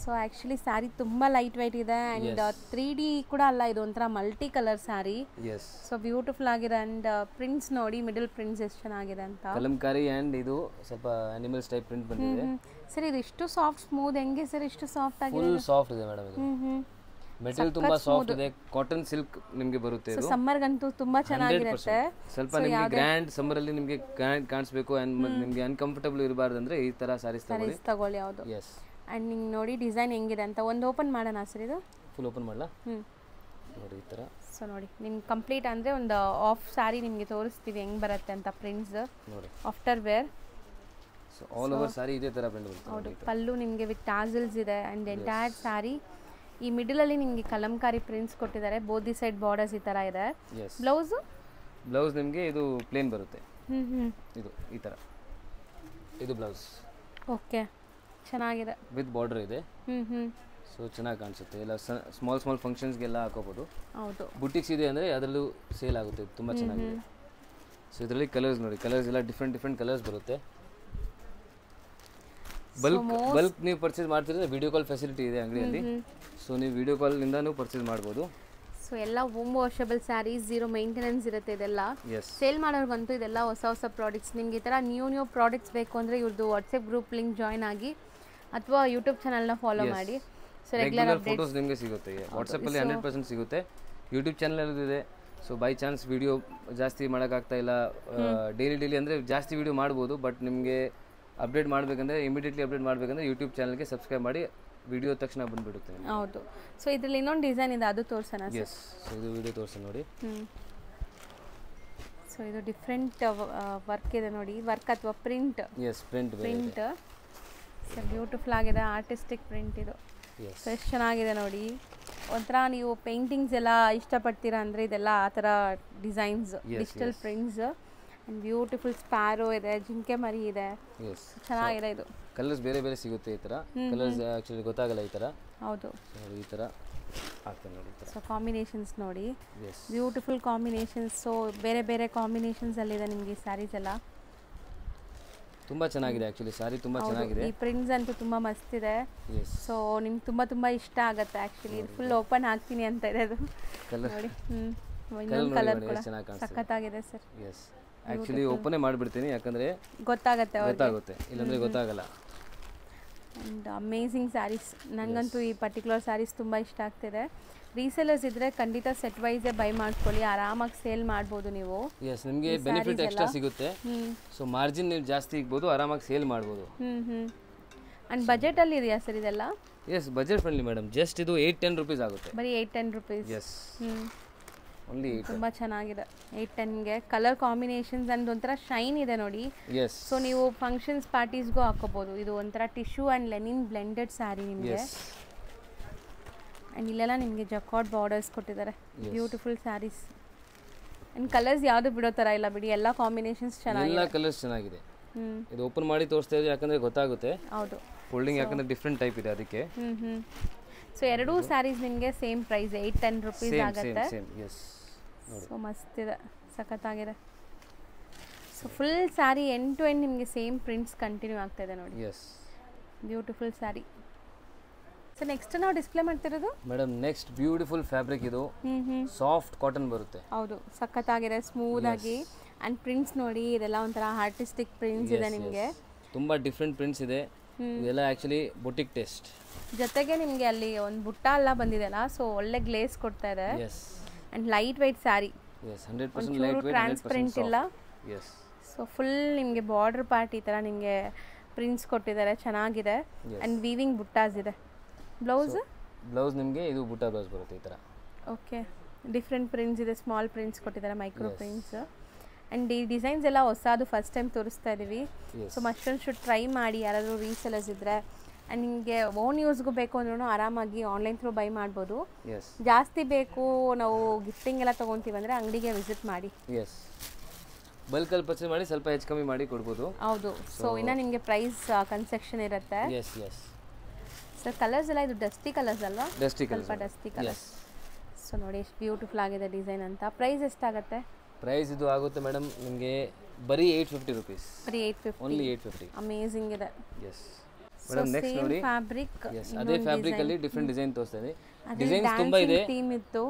ಸೊ ಆ್ಯಕ್ಚುಲಿ ಸ್ಯಾರಿ ತುಂಬ ಲೈಟ್ ವೈಟ್ ಇದೆ. ಆ್ಯಂಡ್ 3D ಕೂಡ ಅಲ್ಲ, ಇದು ಒಂಥರ multi colour sari. So beautiful ಆಗಿದೆ. ಆ್ಯಂಡ್ ಪ್ರಿಂಟ್ಸ್ ನೋಡಿ, ಮಿಡಲ್ ಪ್ರಿಂಟ್ಸ್ ಎಷ್ಟು ಚೆನ್ನಾಗಿದೆ ಅಂತ. ಕಲಂಕಾರಿ ಆ್ಯಂಡ್ ಇದು ಸ್ವಲ್ಪ ಅನಿಮಲ್ಸ್ ಟೈಪ್ ಪ್ರಿಂಟ್ ಬಂದಿದೆ. ಸರ್ ಇದು ಇಷ್ಟು ಸಾಫ್ಟ್ ಸ್ಮೂತ್, ಹೆಂಗೆ ಸರ್ ಇಷ್ಟು ಸಾಫ್ಟ್ ಆಗಿದೆ? ಫುಲ್ ಸಾಫ್ಟ್ ಇದೆ ಮೇಡಮ್ ಇದು. ಮೆಟೀರಿಯಲ್ ತುಂಬಾ ಸಾಫ್ಟ್ ಇದೆ, ಕಾಟನ್ ಸಿಲ್ಕ್ ನಿಮಗೆ ಬರುತ್ತೆ. ಇದು ಸಮ್ಮರ್ ಗಂತೂ ತುಂಬಾ ಚೆನ್ನಾಗಿರುತ್ತೆ. ಸ್ವಲ್ಪ ನಿಮಗೆ ಗ್ರ್ಯಾಂಡ್ ಸಮ್ಮರ್ ಅಲ್ಲಿ ನಿಮಗೆ ಗ್ರ್ಯಾಂಡ್ ಕಾಣಿಸಬೇಕು ಅಂಡ್ ನಿಮಗೆ ಅನ್ಕಂಫರ್ಟಬಲ್ ಇರಬಾರ್ದು ಅಂದ್ರೆ ಈ ತರ ಸಾರೀಸ್ ತಗೊಳ್ಳಿ. ಹೌದು. ಅಂಡ್ ನಿಂಗೆ ನೋಡಿ ಡಿಸೈನ್ ಹೆಂಗಿದೆ ಅಂತ ಒಂದು ಓಪನ್ ಮಾಡೋಣ ಸರ್. ಇದು ಫುಲ್ ಓಪನ್ ಮಾಡಲಾ? ನೋಡಿ ಈ ತರ. ಸೊ ನೋಡಿ ನಿಮ್ಗೆ ಕಂಪ್ಲೀಟ್ ಅಂದ್ರೆ ಒಂದು ಆಫ್ ಸ್ಯಾರಿ ನಿಮಗೆ ತೋರಿಸ್ತೀವಿ ಹೆಂಗ್ ಬರುತ್ತೆ ಅಂತ ಪ್ರಿಂಟ್ಸ್ ನೋಡಿ, after wear. So so all over sari ಇದೇ ಥರ ಪ್ರಿಂಟ್ ಬರುತ್ತೆ. ಹೌದು, ಪಲ್ಲು ನಿಮಗೆ ವಿತ್ ಟಾಸಲ್ಸ್ ಇದೆ ಆ್ಯಂಡ್ ಎಂಟೈರ್ ಸ್ಯಾರಿ ಈ ಮಿಡಲಲ್ಲಿ ನಿಮಗೆ ಕಲಂಕಾರಿ ಪ್ರಿಂಟ್ಸ್ ಕೊಟ್ಟಿದ್ದಾರೆ. ಬೋದಿ ಸೈಡ್ ಬಾರ್ಡರ್ಸ್ ಈ ಥರ ಇದೆ. ಬ್ಲೌಸು ಬ್ಲೌಸ್ ನಿಮಗೆ ಇದು ಪ್ಲೇನ್ ಬರುತ್ತೆ. ಹ್ಞೂ ಇದು ಈ ಥರ ಇದು ಬ್ಲೌಸ್. ಓಕೆ, ಚೆನ್ನಾಗಿದೆ ವಿತ್ ಬಾರ್ಡರ್ ಇದೆ. ಹ್ಞೂ ಸೊ ಚೆನ್ನಾಗಿ ಕಾಣಿಸುತ್ತೆ. ಎಲ್ಲ ಸ್ಮಾಲ್ ಫಂಕ್ಷನ್ಸ್ಗೆಲ್ಲ ಹಾಕೋಬೋದು. ಹೌದು, ಬುಟಿಕ್ಸ್ ಇದೆ ಅಂದರೆ ಅದರಲ್ಲೂ ಸೇಲ್ ಆಗುತ್ತೆ, ತುಂಬ ಚೆನ್ನಾಗಿದೆ. ಸೊ ಇದರಲ್ಲಿ ಕಲರ್ಸ್ ನೋಡಿ, ಕಲರ್ಸ್ ಎಲ್ಲ ಡಿಫ್ರೆಂಟ್ ಕಲರ್ಸ್ ಬರುತ್ತೆ. ಬಲ್ಕ್ ನೀವು ಪರ್ಚೇಸ್ ಮಾಡ್ತಿದ್ರೆ ವಿಡಿಯೋ ಕಾಲ್ ಫೆಸಿಲಿಟಿ ಇದೆ ಅಂಗಡಿಯಲ್ಲಿ. ಸೊ ನೀವು ವಿಡಿಯೋ ಕಾಲ್ನಿಂದನೂ ಪರ್ಚೇಸ್ ಮಾಡ್ಬೋದು. ಸೊ ಎಲ್ಲ home washable sarees, zero maintenance ಇರುತ್ತೆ ಇದೆಲ್ಲ. ಸೇಲ್ ಮಾಡೋರ್ಗಂತೂ ಇದೆಲ್ಲ ಹೊಸ ಪ್ರಾಡಕ್ಟ್ಸ್. ನಿಮ್ಗೆ ಈ ಥರ ನ್ಯೂ ಪ್ರಾಡಕ್ಟ್ಸ್ ಬೇಕು ಅಂದರೆ ಇವ್ರದ್ದು ವಾಟ್ಸಪ್ ಗ್ರೂಪ್ ಲಿಂಕ್ ಜಾಯ್ನ್ ಆಗಿ ಅಥವಾ ಯೂಟ್ಯೂಬ್ ಚಾನಲ್ನ ಫಾಲೋ ಮಾಡಿ. ಸೊ ರೆಗ್ಯುಲರ್ ಫೋಟೋಸ್ ನಿಮಗೆ ಸಿಗುತ್ತೆ ವಾಟ್ಸಪ್ಪಲ್ಲಿ 100% ಸಿಗುತ್ತೆ. ಯೂಟ್ಯೂಬ್ ಚಾನಲ್ ಇದೆ. ಸೊ ಬೈ ಚಾನ್ಸ್ ವಿಡಿಯೋ ಜಾಸ್ತಿ ಮಾಡೋಕ್ಕಾಗ್ತಾ ಇಲ್ಲ, ಡೈಲಿ ಅಂದರೆ ಜಾಸ್ತಿ ವಿಡಿಯೋ ಮಾಡ್ಬೋದು. ಬಟ್ ನಿಮಗೆ ಅಪ್ಡೇಟ್ ಮಾಡಬೇಕಂದ್ರೆ ಇಮಿಡಿಯೇಟ್ಲಿ ಅಪ್ಡೇಟ್ ಮಾಡಬೇಕಂದ್ರೆ ಯೂಟ್ಯೂಬ್ ಚಾನಲ್ಗೆ ಸಬ್ಸ್ಕ್ರೈಬ್ ಮಾಡಿ, ವಿಡಿಯೋ ತಕ್ಷಣ ಬಂದುಬಿಡುತ್ತೆ. ಹೌದು. ಸೊ ಇದರಲ್ಲಿ ಇನ್ನೊಂದು ಡಿಸೈನ್ ಇದೆ, ಅದು ತೋರಿಸೋಣ. ಎಸ್, ಸೊ ಇದು ವಿಡಿಯೋ ತೋರಿಸೋಣ ನೋಡಿ. ಸೊ ಇದು ಡಿಫ್ರೆಂಟ್ ವರ್ಕ್ ಇದೆ ನೋಡಿ, ವರ್ಕ್ ಅಥವಾ print. Yes, print. So beautiful ಆಗಿದೆ, ಆರ್ಟಿಸ್ಟಿಕ್ ಪ್ರಿಂಟ್ ಇದು. ಸೊ ಎಷ್ಟು ಚೆನ್ನಾಗಿದೆ ನೋಡಿ. ಒಂಥರ ನೀವು ಪೇಂಟಿಂಗ್ಸ್ ಎಲ್ಲ ಇಷ್ಟಪಡ್ತೀರಾ ಅಂದರೆ ಇದೆಲ್ಲ ಆ ಥರ designs, digital prints and beautiful sparrow ಇದೆ, ಜಿಂಕೆ ಮರಿ ಇದೆ. ಚೆನ್ನಾಗಿದೆ ಇದು. ಕಲರ್ಸ್ ಬೇರೆ ಸಿಗುತ್ತೆ ಈ ಥರ. ಕಲರ್ಸ್ ಆ್ಯಕ್ಚುಲಿ ಗೊತ್ತಾಗಲ್ಲ ಈ ಥರ. ಹೌದು, ಈ ಥರ ಆಗ್ತದೆ ನೋಡಿ. ಸೊ ಕಾಂಬಿನೇಷನ್ಸ್ ನೋಡಿ, ಬ್ಯೂಟಿಫುಲ್ ಕಾಂಬಿನೇಷನ್ಸ್. ಸೊ ಬೇರೆ ಕಾಂಬಿನೇಷನ್ಸಲ್ಲಿದೆ ನಿಮಗೆ ಸ್ಯಾರೀಸ್ ಎಲ್ಲ. ತುಂಬ ಚೆನ್ನಾಗಿದೆ ಆ್ಯಕ್ಚುಲಿ ಸಾರಿ, ತುಂಬ ಚೆನ್ನಾಗಿದೆ. ಈ ಪ್ರಿಂಟ್ಸ್ ಅಂತೂ ತುಂಬ ಮಸ್ತ್ ಇದೆ. ಸೊ ನಿಮ್ಗೆ ತುಂಬ ಇಷ್ಟ ಆಗುತ್ತೆ ಆ್ಯಕ್ಚುಲಿ. ಇದು ಫುಲ್ ಓಪನ್ ಹಾಕ್ತೀನಿ ಅಂತ ಇದೆ ಅದು ನೋಡಿ. ಇನ್ನೊಂದು ಕಲರ್ ಕೂಡ ಸಖತ್ತಾಗಿದೆ ಸರ್. ಎಸ್, ಆ್ಯಕ್ಚುಲಿ ಓಪನೇ ಮಾಡಿಬಿಡ್ತೀನಿ ಯಾಕಂದರೆ ಗೊತ್ತಾಗುತ್ತೆ, ಇಲ್ಲಾಂದರೆ ಗೊತ್ತಾಗಲ್ಲ. And amazing sarees. ನನಗಂತೂ ಈ ಪರ್ಟಿಕ್ಯುಲರ್ ಸ್ಯಾರೀಸ್ ತುಂಬ ಇಷ್ಟ ಆಗ್ತಿದೆ. ರೀಸೇಲರ್ಸ್ ಇದ್ದರೆ ಖಂಡಿತ ಸೆಟ್ ವೈಸೇ ಬೈ ಮಾಡ್ಕೊಳ್ಳಿ, ಆರಾಮಾಗಿ ಸೇಲ್ ಮಾಡ್ಬೋದು ನೀವು. ಎಸ್, ನಿಮಗೆ ಬೆನಿಫಿಟ್ ಎಕ್ಸ್ಟ್ರಾ ಸಿಗುತ್ತೆ. ಸೊ ಮಾರ್ಜಿನ್ ನೀವು ಜಾಸ್ತಿ ಇಗ್ಬೋದು, ಆರಾಮಾಗಿ ಸೇಲ್ ಮಾಡ್ಬೋದು. ಆ್ಯಂಡ್ ಬಜೆಟಲ್ಲಿ ಇದೆಯಾ ಸರ್ ಇದೆಲ್ಲ? Yes, budget friendly madam. Just ಇದು 8-10 ರುಪೀಸ್ ಆಗುತ್ತೆ. ಬರೀ 8-10 ರುಪೀಸ್. S, only 8. ತುಂಬ ಚೆನ್ನಾಗಿದೆ. 8-10ಗೆ ಕಲರ್ ಕಾಂಬಿನೇಷನ್ಸ್ ಅಂಡ್ ಒಂಥರ ಶೈನ್ ಇದೆ ನೋಡಿ. ಎಸ್, ಸೊ ನೀವು ಫಂಕ್ಷನ್ಸ್ ಪಾರ್ಟೀಸ್ಗೂ ಹಾಕೋಬೋದು. ಇದು ಒಂಥರ tissue and Lenin blended sari ನಿಮಗೆ. ಆ್ಯಂಡ್ ಇಲ್ಲೆಲ್ಲ ನಿಮಗೆ ಜಕಾರ್ಡ್ ಬಾರ್ಡರ್ಸ್ ಕೊಟ್ಟಿದ್ದಾರೆ. ಬ್ಯೂಟಿಫುಲ್ ಸ್ಯಾರೀಸ್ ಆ್ಯಂಡ್ ಕಲರ್ಸ್ ಯಾವುದು ಬಿಡೋ ಥರ ಇಲ್ಲ ಬಿಡಿ, ಎಲ್ಲ ಕಾಂಬಿನೇಷನ್ಸ್ ಚೆನ್ನಾಗಿದೆ. ಎಲ್ಲ ಕಲರ್ಸ್ ಚೆನ್ನಾಗಿದೆ. ಇದು ಓಪನ್ ಮಾಡಿ ತೋರಿಸ್ತಾ ಇದ್ದೀವಿ ಯಾಕಂದರೆ ಗೊತ್ತಾಗುತ್ತೆ. ಹೌದು, ಫೋಲ್ಡಿಂಗ್ ಯಾಕಂದರೆ ಡಿಫ್ರೆಂಟ್ ಟೈಪ್ ಇದೆ ಅದಕ್ಕೆ. ಸೊ ಎರಡೂ ಸ್ಯಾರೀಸ್ ನಿಮಗೆ ಸೇಮ್ ಪ್ರೈಸ್ 8-10 ರುಪೀಸ್ ಆಗುತ್ತೆ. ಸೊ ಮಸ್ತ್ ಇದೆ, ಸಖತ್ತಾಗಿದೆ. So full saree end to end ನಿಮಗೆ ಸೇಮ್ ಪ್ರಿಂಟ್ಸ್ ಕಂಟಿನ್ಯೂ ಆಗ್ತಾ ಇದೆ ನೋಡಿ. Yes, beautiful saree. So next ನಾವು ಡಿಸ್ಪ್ಲೇ ಮಾಡ್ತಿರೋದು ಮೇಡಮ್ ನೆಕ್ಸ್ಟ್ ಬ್ಯೂಟಿಫುಲ್ ಫ್ಯಾಬ್ರಿಕ್. ಇದು ಸಾಫ್ಟ್ ಕಾಟನ್ ಬರುತ್ತೆ. ಹೌದು, ಸಖತ್ತಾಗಿದೆ, ಸ್ಮೂತ್ ಆಗಿ. ಆ್ಯಂಡ್ ಪ್ರಿಂಟ್ಸ್ ನೋಡಿ, ಇದೆಲ್ಲ ಒಂಥರ ಆರ್ಟಿಸ್ಟಿಕ್ ಪ್ರಿಂಟ್ಸ್ ಇದೆ ನಿಮಗೆ. ತುಂಬ ಡಿಫ್ರೆಂಟ್ ಪ್ರಿಂಟ್ಸ್ ಇದೆ. ಇದೆಲ್ಲ ಆ್ಯಕ್ಚುಲಿ ಬೊಟಿಕ್ ಟೇಸ್ಟ್. ಜೊತೆಗೆ ನಿಮಗೆ ಅಲ್ಲಿ ಒಂದು ಬುಟ್ಟ ಎಲ್ಲ ಬಂದಿದೆ ಅಲ್ಲ, ಸೊ ಒಳ್ಳೆ ಗ್ಲೇಸ್ ಕೊಡ್ತಾ ಇದೆ. And light weight saree. 100% light weight, transparent ಇಲ್ಲ. ಎಸ್, ಸೊ ಫುಲ್ ನಿಮಗೆ ಬಾರ್ಡರ್ ಪಾರ್ಟ್ ಈ ಥರ ನಿಮಗೆ ಪ್ರಿಂಟ್ಸ್ ಕೊಟ್ಟಿದ್ದಾರೆ, ಚೆನ್ನಾಗಿದೆ. ಆ್ಯಂಡ್ ವೀವಿಂಗ್ ಬುಟ್ಟಾಸ್ ಇದೆ. ಬ್ಲೌಸ್ ನಿಮಗೆ ಇದು ಬುಟ್ಟ ಬ್ಲೌಸ್ ಬರುತ್ತೆ ಈ ಥರ. ಓಕೆ, ಡಿಫ್ರೆಂಟ್ ಪ್ರಿಂಟ್ಸ್ ಇದೆ, ಸ್ಮಾಲ್ ಪ್ರಿಂಟ್ಸ್ ಕೊಟ್ಟಿದ್ದಾರೆ, ಮೈಕ್ರೋ ಪ್ರಿಂಟ್ಸ್. ಆ್ಯಂಡ್ ಈ ಡಿಸೈನ್ಸ್ ಎಲ್ಲ ಹೊಸದು ಫಸ್ಟ್ ಟೈಮ್ ತೋರಿಸ್ತಾ ಇದ್ದೀವಿ. ಸೊ ಮಸ್ಟೊಂದು ಶುಡ್ ಟ್ರೈ ಮಾಡಿ ಯಾರಾದರೂ ರೀಸೆಲರ್ಸ್ ಇದ್ದರೆ. ಆ್ಯಂಡ್ ನಿಮಗೆ ಓನ್ ಯೂಸ್ಗೂ ಬೇಕು ಅಂದ್ರೂ ಆರಾಮಾಗಿ ಆನ್ಲೈನ್ ಥ್ರೂ ಬೈ ಮಾಡ್ಬೋದು. ಜಾಸ್ತಿ ಬೇಕು, ನಾವು ಗಿಫ್ಟಿಂಗ್ ಎಲ್ಲ ತೊಗೊತೀವಿ ಅಂದರೆ ಅಂಗಡಿಗೆ ವಿಸಿಟ್ ಮಾಡಿ. ಎಸ್, ಬಲ್ಕಲ್ಲಿ ಪರ್ಚೇಸ್ ಮಾಡಿ ಸ್ವಲ್ಪ ಹೆಚ್ಚು ಕಮ್ಮಿ ಮಾಡಿ ಕೊಡ್ಬೋದು. ಹೌದು. ಸೊ ಇನ್ನು ನಿಮಗೆ ಪ್ರೈಸ್ ಕನ್ಸೆಕ್ಷನ್ ಇರುತ್ತೆ. ಎಸ್ ಎಸ್ ಸರ್ ಕಲರ್ಸ್ ಎಲ್ಲ ಇದು ಡಸ್ಟಿ ಕಲರ್ಸ್ ಅಲ್ವಾ? ಸ್ವಲ್ಪ ಡಸ್ಟಿ ಕಲರ್ಸ್. ಸೊ ನೋಡಿ ಎಷ್ಟು ಬ್ಯೂಟಿಫುಲ್ ಆಗಿದೆ ಡಿಸೈನ್ ಅಂತ. ಪ್ರೈಸ್ ಎಷ್ಟಾಗುತ್ತೆ? ಪ್ರೈಸ್ ಇದು ಆಗುತ್ತೆ ಮೇಡಮ್ ನಿಮಗೆ ಬರೀ 850 ರುಪೀಸ್. ಬರೀ 850, ಓನ್ಲಿ 850. ಅಮೇಜಿಂಗ್ ಇದೆ. ಎಸ್ ಮೇಡಮ್, ನೆಕ್ಸ್ಟ್ ನೋಡಿ ಫ್ಯಾಬ್ರಿಕ್. ಅದೇ ಫ್ಯಾಬ್ರಿಕ್ ಅಲ್ಲಿ ಡಿಫರೆಂಟ್ ಡಿಸೈನ್ ತೋರಿಸ್ತಾ ಇದೆ. ಡಿಸೈನ್ಸ್ ತುಂಬಾ ಇದೆ. ಥೀಮ್ ಇತ್ತು.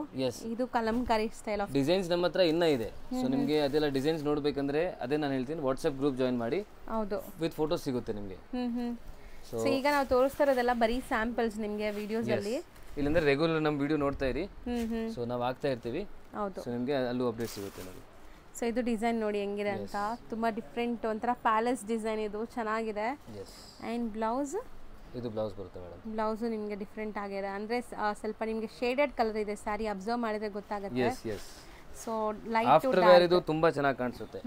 ಇದು ಕಲಂಕಾರಿ ಸ್ಟೈಲ್ ಆಫ್ ಡಿಸೈನ್ಸ್ ನಮ್ಮ ಹತ್ರ ಇನ್ನೂ ಇದೆ. ಸೊ ನಿಮಗೆ ಅದೆಲ್ಲ ಡಿಸೈನ್ಸ್ ನೋಡಬೇಕಂದ್ರೆ ಅದೇ ನಾನು ಹೇಳ್ತೀನಿ, ವಾಟ್ಸ್ಆಪ್ ಗ್ರೂಪ್ ಜಾಯಿನ್ ಮಾಡಿ. ಹೌದು, ವಿತ್ ಫೋಟೋಸ್ ಸಿಗುತ್ತೆ ನಿಮಗೆ. ಸೊ ಈಗ ನಾವು ತೋರಿಸ್ತಾ ಇರೋದೆಲ್ಲ ಬರೀ ಸ್ಯಾಂಪಲ್ಸ್ ನಿಮಗೆ ವಿಡಿಯೋಸ್ ಅಲ್ಲಿ. ಇಲ್ಲಾಂದ್ರೆ ರೆಗ್ಯುಲರ್ ನಮ್ಮ ವಿಡಿಯೋ ನೋಡ್ತಾ ಇರಿ. ಸೊ ನಾವು ಹಾಕ್ತಾ ಇರ್ತೀವಿ. ಹೌದು, ಸೊ ನಿಮಗೆ ಅಲ್ಲೂ ಅಪ್ಡೇಟ್ ಸಿಗುತ್ತೆ ನೋಡಿ. ಸೊ ಇದು ಡಿಸೈನ್ ನೋಡಿ ಹೆಂಗಿದೆ ಅಂತ. ತುಂಬ ಡಿಫ್ರೆಂಟ್, ಒಂಥರ ಪ್ಯಾಲೇಸ್ ಡಿಸೈನ್, ಇದು ಚೆನ್ನಾಗಿದೆ. ಆ್ಯಂಡ್ ಬ್ಲೌಸ್, ಇದು ಬ್ಲೌಸ್ ಬರುತ್ತೆ ಮೇಡಮ್. ಬ್ಲೌಸು ನಿಮಗೆ ಡಿಫ್ರೆಂಟ್ ಆಗಿದೆ, ಅಂದರೆ ಸ್ವಲ್ಪ ನಿಮಗೆ ಶೇಡೆಡ್ ಕಲರ್ ಇದೆ ಸ್ಯಾರಿ, ಅಬ್ಸರ್ವ್ ಮಾಡಿದ್ರೆ ಗೊತ್ತಾಗುತ್ತೆ. Yes yes. So light after wear ಇದು ತುಂಬಾ ಚೆನ್ನಾಗಿ ಕಾಣಿಸುತ್ತೆ.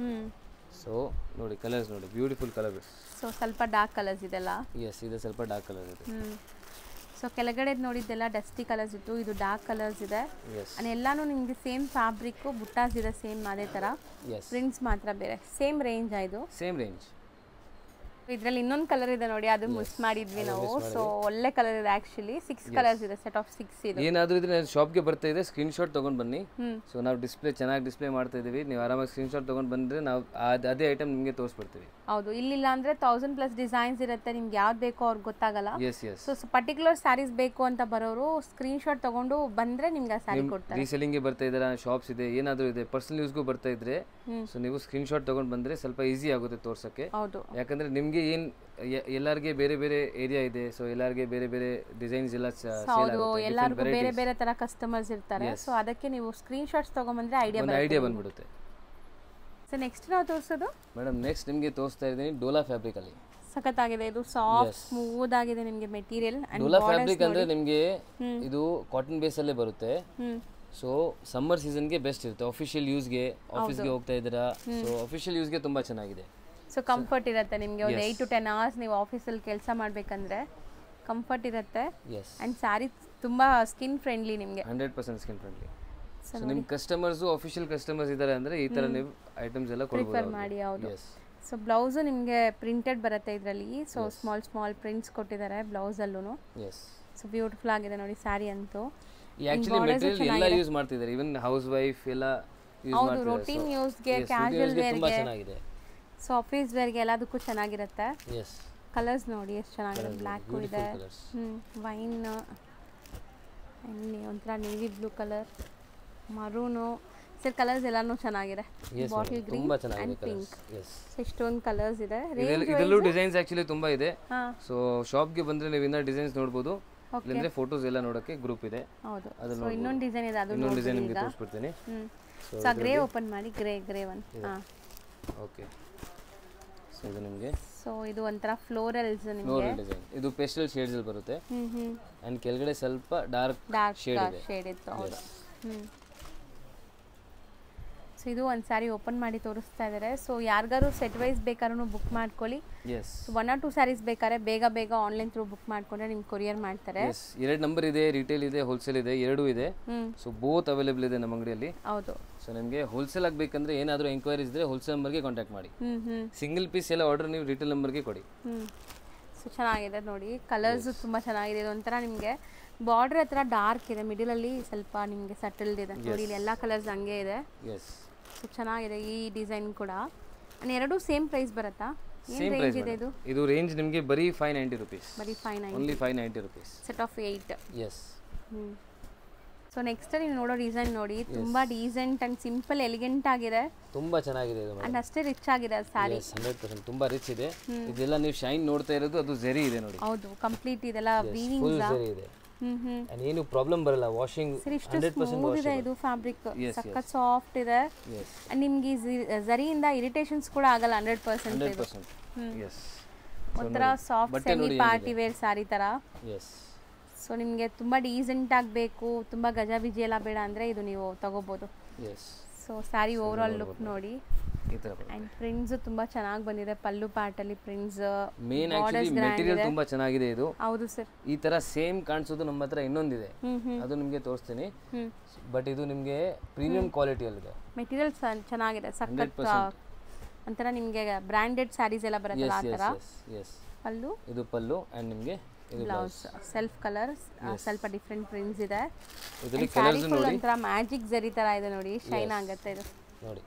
ಸೊ ನೋಡಿ ಕಲರ್ಸ್ ನೋಡಿ, ಬ್ಯೂಟಿಫುಲ್ ಕಲರ್. ಸೊ ಸ್ವಲ್ಪ ಡಾರ್ಕ್ ಕಲರ್ಸ್ ಇದೆಲ್ಲ. ಎಸ್, ಇದು ಸ್ವಲ್ಪ ಡಾರ್ಕ್ ಕಲರ್ ಇದೆ. ಸೊ ಕೆಳಗಡೆ ನೋಡಿದ್ದೆಲ್ಲ ಡಸ್ಟಿ ಕಲರ್ಸ್ ಇತ್ತು, ಇದು ಡಾರ್ಕ್ ಕಲರ್ಸ್ ಇದೆ. ಎಸ್, ಎಲ್ಲಾನು ನಿಮಗೆ ಸೇಮ್ ಫ್ಯಾಬ್ರಿಕ್ಕು, ಬುಟ್ಟಾಸ್ ಇದೆ ಸೇಮ್ ಅದೇ ಥರ. ಎಸ್, ಪ್ರಿಂಟ್ಸ್ ಮಾತ್ರ ಬೇರೆ. ಸೇಮ್ ರೇಂಜ್ ಇದು. Same range. ಇದರಲ್ಲಿ ಇನ್ನೊಂದು ಕಲರ್ ಇದೆ ನೋಡಿ, ಅದು ಮಿಸ್ ಮಾಡಿದ್ವಿ ನಾವು. ಸೊ ಒಳ್ಳೆ ಕಲರ್ ಇದೆ ಆಕ್ಚುಲಿ. 6 ಕಲರ್ಸ್ ಇದೆ, ಸೆಟ್ ಆಫ್ 6 ಇದೆ. ಏನಾದರೂ ಇದ್ರೆ ಶಾಪ್ಗೆ ಬರ್ತಾ ಇದೆ, ಸ್ಕ್ರೀನ್ ಶಾಟ್ ತೊಗೊಂಡು ಬನ್ನಿ. ಸೊ ನಾವು ಚೆನ್ನಾಗಿ ಡಿಸ್ಪ್ಲೇ ಮಾಡ್ತಾ ಇದೀವಿ, ನೀವು ಆರಾಮಾಗಿ ಸ್ಕ್ರೀನ್ ಶಾಟ್ ತೊಗೊಂಡು ಬಂದರೆ ನಾವು ಅದೇ ಐಟಮ್ ನಿಮಗೆ ತೋರಿಸ್ಬಿಡ್ತೀವಿ. ಹೌದು, ಇಲ್ಲಿಲ್ಲ ಅಂದ್ರೆ 1000+ ಡಿಸೈನ್ಸ್ ಇರುತ್ತೆ, ನಿಮ್ಗೆ ಯಾವ್ದು ಬೇಕೋ ಅವ್ರಿಗೆ ಗೊತ್ತಾಗಲ್ಲ. Yes, yes. So particular sarees ಬೇಕು ಅಂತ ಬರೋರು ಸ್ಕ್ರೀನ್ ಶಾಟ್ ತಗೊಂಡು ಬಂದ್ರೆ ನಿಮ್ಗೆ ಆ ಸ್ಯಾರಿ ಕೊಡ್ತಾರೆ. ರೀಸೆಲ್ಲಿಂಗ್ಗೆ ಬರ್ತಾ ಇದ್ದೀರಾ, ಶಾಪ್ಸ್ ಇದೆ, ಏನಾದರೂ ಇದೆ, ಪರ್ಸನಲ್ ಯೂಸ್ಗೂ ಬರ್ತಾ ಇದ್ರೆ ಸೊ ನೀವು ಸ್ಕ್ರೀನ್ ಶಾಟ್ ತೊಗೊಂಡು ಬಂದರೆ ಸ್ವಲ್ಪ ಈಸಿ ಆಗುತ್ತೆ ತೋರ್ಸೋಕ್ಕೆ. ಹೌದು, ಯಾಕಂದರೆ ನಿಮಗೆ ಏನು ಎಲ್ಲರಿಗೆ ಬೇರೆ ಬೇರೆ ಏರಿಯಾ ಇದೆ, ಸೊ ಎಲ್ಲರಿಗೆ ಬೇರೆ ಬೇರೆ ಡಿಸೈನ್ಸ್ ಎಲ್ಲ ಹೌದು, ಎಲ್ಲರಿಗೂ ಬೇರೆ ಬೇರೆ ತರ ಕಸ್ಟಮರ್ಸ್ ಇರ್ತಾರೆ. ಸೊ ಅದಕ್ಕೆ ನೀವು ಸ್ಕ್ರೀನ್ ಶಾಟ್ಸ್ ತಗೊಂಡ್ಬಂದ್ರೆ ಐಡಿಯಾ ಬಂದ್ಬಿಡುತ್ತೆ. ಸೊ ನೆಕ್ಸ್ಟ್ ನಾವು ತೋರಿಸೋದು ಮೇಡಮ್, ನೆಕ್ಸ್ಟ್ ನಿಮಗೆ ತೋರಿಸ್ತಾ ಇದ್ದೀನಿ ಡೋಲಾ ಫ್ಯಾಬ್ರಿಕ್ ಅಲ್ಲಿ. ಸಖತ್ತಾಗಿದೆ, ಇದು ಸಾಫ್ಟ್ ಸ್ಮೂತ್ ಆಗಿದೆ ನಿಮಗೆ ಮೆಟೀರಿಯಲ್. ಡೋಲಾ ಫ್ಯಾಬ್ರಿಕ್ ಅಂದ್ರೆ ನಿಮಗೆ ಇದು ಕಾಟನ್ ಬೇಸ್ ಅಲ್ಲೇ ಬರುತ್ತೆ. ಸೊ ಸಮ್ಮರ್ ಸೀಸನ್ಗೆ ಬೆಸ್ಟ್ ಇರುತ್ತೆ, ಆಫಿಷಿಯಲ್ ಯೂಸ್ಗೆ, ಆಫೀಸ್ಗೆ ಹೋಗ್ತಾ ಇದ್ದೀರಾ, ಸೊ ಆಫಿಷಿಯಲ್ ಯೂಸ್ಗೆ ತುಂಬಾ ಚೆನ್ನಾಗಿದೆ. ಸೊ ಕಂಫರ್ಟ್ ಇರುತ್ತೆ ನಿಮಗೆ, ಒಂದು 8 to 10 hours ನೀವು ಆಫೀಸಲ್ಲಿ ಕೆಲಸ ಮಾಡಬೇಕಂದ್ರೆ ಕಂಫರ್ಟ್ ಇರುತ್ತೆ. ಆ್ಯಂಡ್ ಸ್ಯಾರಿ ತುಂಬ ಸ್ಕಿನ್ ಫ್ರೆಂಡ್ಲಿ ನಿಮಗೆ, 100% ಸ್ಕಿನ್ ಫ್ರೆಂಡ್ಲಿ. ಸೊ ನಿಮ್ಮ ಕಸ್ಟಮರ್ಸು ಆಫಿಷಿಯಲ್ ಕಸ್ಟಮರ್ಸ್ ಇದ್ದಾರೆ ಅಂದರೆ ಈ ಥರ ನೀವು ಐಟಮ್ಸ್ ಎಲ್ಲ ಪ್ರಿಫರ್ ಮಾಡಿ. ಹೌದು. ಸೊ ಬ್ಲೌಸು ನಿಮಗೆ ಪ್ರಿಂಟೆಡ್ ಬರುತ್ತೆ ಇದರಲ್ಲಿ. ಸೊ ಸ್ಮಾಲ್ ಪ್ರಿಂಟ್ಸ್ ಕೊಟ್ಟಿದ್ದಾರೆ ಬ್ಲೌಸಲ್ಲೂ. ಸೊ ಬ್ಯೂಟಿಫುಲ್ ಆಗಿದೆ ನೋಡಿ ಸ್ಯಾರಿ ಅಂತೂ. ಆ್ಯಕ್ಚುಲಿ ಮೆಟೀರಿಯಲ್ ಎಲ್ಲ ಯೂಸ್ ಮಾಡ್ತಿದ್ದಾರೆ, ಇವನ್ ಹೌಸ್ ವೈಫ್ ಎಲ್ಲ ಯೂಸ್ ಮಾಡ್ತಿದ್ದಾರೆ. ಹೌದು, ರೂಟೀನ್ ಯೂಸ್ಗೆ, ಕ್ಯಾಶುವಲ್ ತುಂಬಾ ಚೆನ್ನಾಗಿದೆ. ಸೊ ಆಫೀಸ್ ವೇರ್ಗೆ ಎಲ್ಲದಕ್ಕೂ ಚೆನ್ನಾಗಿರುತ್ತೆ. ಎಸ್, ಕಲರ್ಸ್ ನೋಡಿ ಎಷ್ಟು ಚೆನ್ನಾಗಿದೆ. ಬ್ಲ್ಯಾಕು ಇದೆ, ವೈನ್, ಒಂಥರ navy blue colour, ಮರೂನು. Sir colours ಎಲ್ಲಾನು ಚೆನ್ನಾಗಿದೆ. ಬಾಟಲ್ ಗ್ರೀನ್ ಅಂಡ್ ಪಿಂಕ್, ಇಷ್ಟೊಂದು ಕಲರ್ಸ್ ಇದೆ. ಇದರಲ್ಲೂ ಡಿಸೈನ್ಸ್ ಆಕ್ಚುಲಿ ತುಂಬಾ ಇದೆ. ಸೊ ಶಾಪ್ಗೆ ಬಂದ್ರೆ ನೀವು ಇನ್ನೂ ಡಿಸೈನ್ಸ್ ನೋಡಬಹುದು, ಇಲ್ಲಂದ್ರೆ ಫೋಟೋಸ್ ಎಲ್ಲ ನೋಡಕ್ಕೆ ಗ್ರೂಪ್ ಇದೆ. ಹೌದು, ಸೊ ಇನ್ನೊಂದು ಡಿಸೈನ್ ಇದೆ, ಅದು ಇನ್ನೊಂದು ಡಿಸೈನ್ ನಿಮಗೆ ತೋರಿಸ್ಬಿಡ್ತೀನಿ. ಸೊ ಗ್ರೇ ಓಪನ್ ಮಾಡಿ, ಗ್ರೇ ಒನ್. ಓಕೆ, ಸೊ ಇದು ನಿಮಗೆ, ಸೊ ಇದು ಒಂಥರ ಫ್ಲೋರಲ್ಸ್ ನಿಮಗೆ ಡಿಸೈನ್. ಇದು ಪೇಸ್ಟಲ್ ಶೇಡ್ಸ್ ಅಲ್ಲಿ ಬರುತ್ತೆ. ಅಂಡ್ ಕೆಳಗಡೆ ಸ್ವಲ್ಪ ಡಾರ್ಕ್ ಶೇಡ್ ಇತ್ತು. ಹೌದು. ಸೊ ಇದು ಒಂದು ಸ್ಯಾರಿ ಓಪನ್ ಮಾಡಿ ತೋರಿಸ್ತಾ ಇದ್ದಾರೆ. ಸೊ ಯಾರಿಗಾರು ಸೆಟ್ ವೈಸ್ ಬೇಕಾದ್ರೂ ಬುಕ್ ಮಾಡ್ಕೊಳ್ಳಿ. 1 or 2 ಸ್ಯಾರೀಸ್ ಬೇಕಾದ್ರೆ ಬೇಗ ಆನ್ಲೈನ್ ಥ್ರೂ ಬುಕ್ ಮಾಡ್ಕೊಂಡ್ರೆ ನಿಮ್ಗೆ ಕೊರಿಯರ್ ಮಾಡ್ತಾರೆ. 2 ನಂಬರ್ ಇದೆ, ರಿಟೇಲ್ ಇದೆ, ಹೋಲ್ಸೇಲ್ ಇದೆ, ಎರಡೂ ಇದೆ. ಸೊ ಬೋತ್ ಅವೈಲೇಬಲ್ ಇದೆ ನಮ್ಮ ಅಂಗಡಿಯಲ್ಲಿ. ಹೌದು. ಸೊ ನಿಮಗೆ ಹೋಲ್ಸೇಲ್ ಆಗಬೇಕಂದ್ರೆ ಏನಾದರೂ ಎಂಕ್ವೈರೀಸ್ ಇದ್ರೆ ಹೋಲ್ಸೇಲ್ ನಂಬರ್ಗೆ ಕಾಂಟ್ಯಾಕ್ಟ್ ಮಾಡಿ. ಸಿಂಗಲ್ ಪೀಸ್ ಎಲ್ಲ ಆರ್ಡರ್ ನೀವು ರಿಟೇಲ್ ನಂಬರ್ಗೆ ಕೊಡಿ. ಸೊ ಚೆನ್ನಾಗಿದೆ ನೋಡಿ, ಕಲರ್ಸ್ ತುಂಬ ಚೆನ್ನಾಗಿದೆ. ಇದೊಂಥರ ನಿಮಗೆ ಬಾರ್ಡರ್ ಹತ್ರ ಡಾರ್ಕ್ ಇದೆ, ಮಿಡಲಲ್ಲಿ ಸ್ವಲ್ಪ ನಿಮಗೆ ಸಟಲ್ಡ್ ಇದೆ ನೋಡಿ. ಇಲ್ಲಿ ಎಲ್ಲ ಕಲರ್ಸ್ ಹಂಗೆ ಇದೆ. ಸೊ ಚೆನ್ನಾಗಿದೆ ಈ ಡಿಸೈನ್ ಕೂಡ. ಎರಡು ಸೇಮ್ ಪ್ರೈಸ್ ಬರುತ್ತಾ? ಸೇಮ್ ಪ್ರೈಸ್ ಇದೆ. ಇದು ರೇಂಜ್ ನಿಮಗೆ ಬರೀ 590 ರೂಪೀಸ್. ಬರೀ 590, only 590 rupees, set of 8. Yes. So next ನೀವು ನೋಡೋ ಡಿಸೈನ್ ನೋಡಿ, ತುಂಬಾ ಡೀಸೆಂಟ್ ಅಂಡ್ ಸಿಂಪಲ್ ಎಲಿಗೆಂಟ್ ಆಗಿದೆ, ತುಂಬಾ ಚೆನ್ನಾಗಿದೆ ಇದು. ಅಂಡ್ ಅಷ್ಟೇ ರಿಚ್ ಆಗಿದೆ ಸ್ಯಾರಿ. 100% ತುಂಬಾ ರಿಚ್ ಇದೆ. ಇದೆಲ್ಲ ನೀವು ಶೈನ್ ನೋಡ್ತಾ ಇರೋದು ಅದು ಜರಿ ಇದೆ ನೋಡಿ. ಹೌದು, ಕಂಪ್ಲೀಟ್ ಇದೆಲ್ಲ ವೀವಿಂಗ್ ಜರಿ ಇದೆ. ಏನು ಪ್ರಾಬ್ಲಮ್ ಬರಲ್ಲ, ವಾಷಿಂಗ್ 100% ಇದೆ. ಇದು ಫ್ಯಾಬ್ರಿಕ್ ಸಖತ್ ಸಾಫ್ಟ್ ಇದೆ. ಅಂಡ್ ನಿಮಗೆ ಜರಿಯಿಂದ ಇರಿಟೇಷನ್ಸ್ ಕೂಡ ಆಗಲ್ಲ. 100% ಎಸ್. ಒಂಥರ soft semi party wear saree ತರ. ಎಸ್. ಸೊ ನಿಮಗೆ ತುಂಬ ಡೀಸೆಂಟ್ ಆಗಬೇಕು, ತುಂಬ ಗಜಬಿಜಿ ಎಲ್ಲ ಬೇಡ ಅಂದರೆ ಇದು ನೀವು ತಗೋಬೋದು. So sari over all look ನೋಡಿ. ಅಂಡ್ ಪ್ರಿಂಟ್ಸ್ ತುಂಬಾ ಚೆನ್ನಾಗಿ ಬಂದಿದೆ. ಪಲ್ಲು ಪಾರ್ಟ್ ಅಲ್ಲಿ ಪ್ರಿಂಟ್ಸ್, ಮೇನ್ ಆಕ್ಚುಲಿ ಮೆಟೀರಿಯಲ್ ತುಂಬಾ ಚೆನ್ನಾಗಿದೆ ಇದು. ಹೌದು ಸರ್. ಈ ತರ ಸೇಮ್ ಕಾಣಿಸೋದು ನಮ್ಮ ಹತ್ರ ಇನ್ನೊಂದಿದೆ, ಅದು ನಿಮಗೆ ತೋರಿಸ್ತೀನಿ. ಬಟ್ ಇದು ನಿಮಗೆ ಪ್ರೀಮಿಯಂ ಕ್ವಾಲಿಟಿ ಅಲ್ಲಿ ಇದೆ. ಮೆಟೀರಿಯಲ್ ಚೆನ್ನಾಗಿದೆ, ಸಖತ್ ಒಂಥರ ನಿಮಗೆ ಬ್ರಾಂಡೆಡ್ ಸ್ಯಾರೀಸ್ ಎಲ್ಲ ಬರುತ್ತಲ್ಲ ಆ ಥರ. ಪಲ್ಲು, ಇದು ಪಲ್ಲು ಅಂಡ್ ನಿಮಗೆ ಬ್ಲೌಸ್ ಸೆಲ್ಫ್ ಕಲರ್ಸ್, ಸ್ವಲ್ಪ ಡಿಫ್ರೆಂಟ್ ಪ್ರಿಂಟ್ಸ್ ಇದೆ. ಇದರಲ್ಲಿ ಕಲರ್ಸ್ ನೋಡಿ, ಒಂಥರ ಮ್ಯಾಜಿಕ್ ಜರಿ ತರ ಇದೆ ನೋಡಿ, ಶೈನ್ ಆಗುತ್ತೆ ಇದು ನೋಡಿ.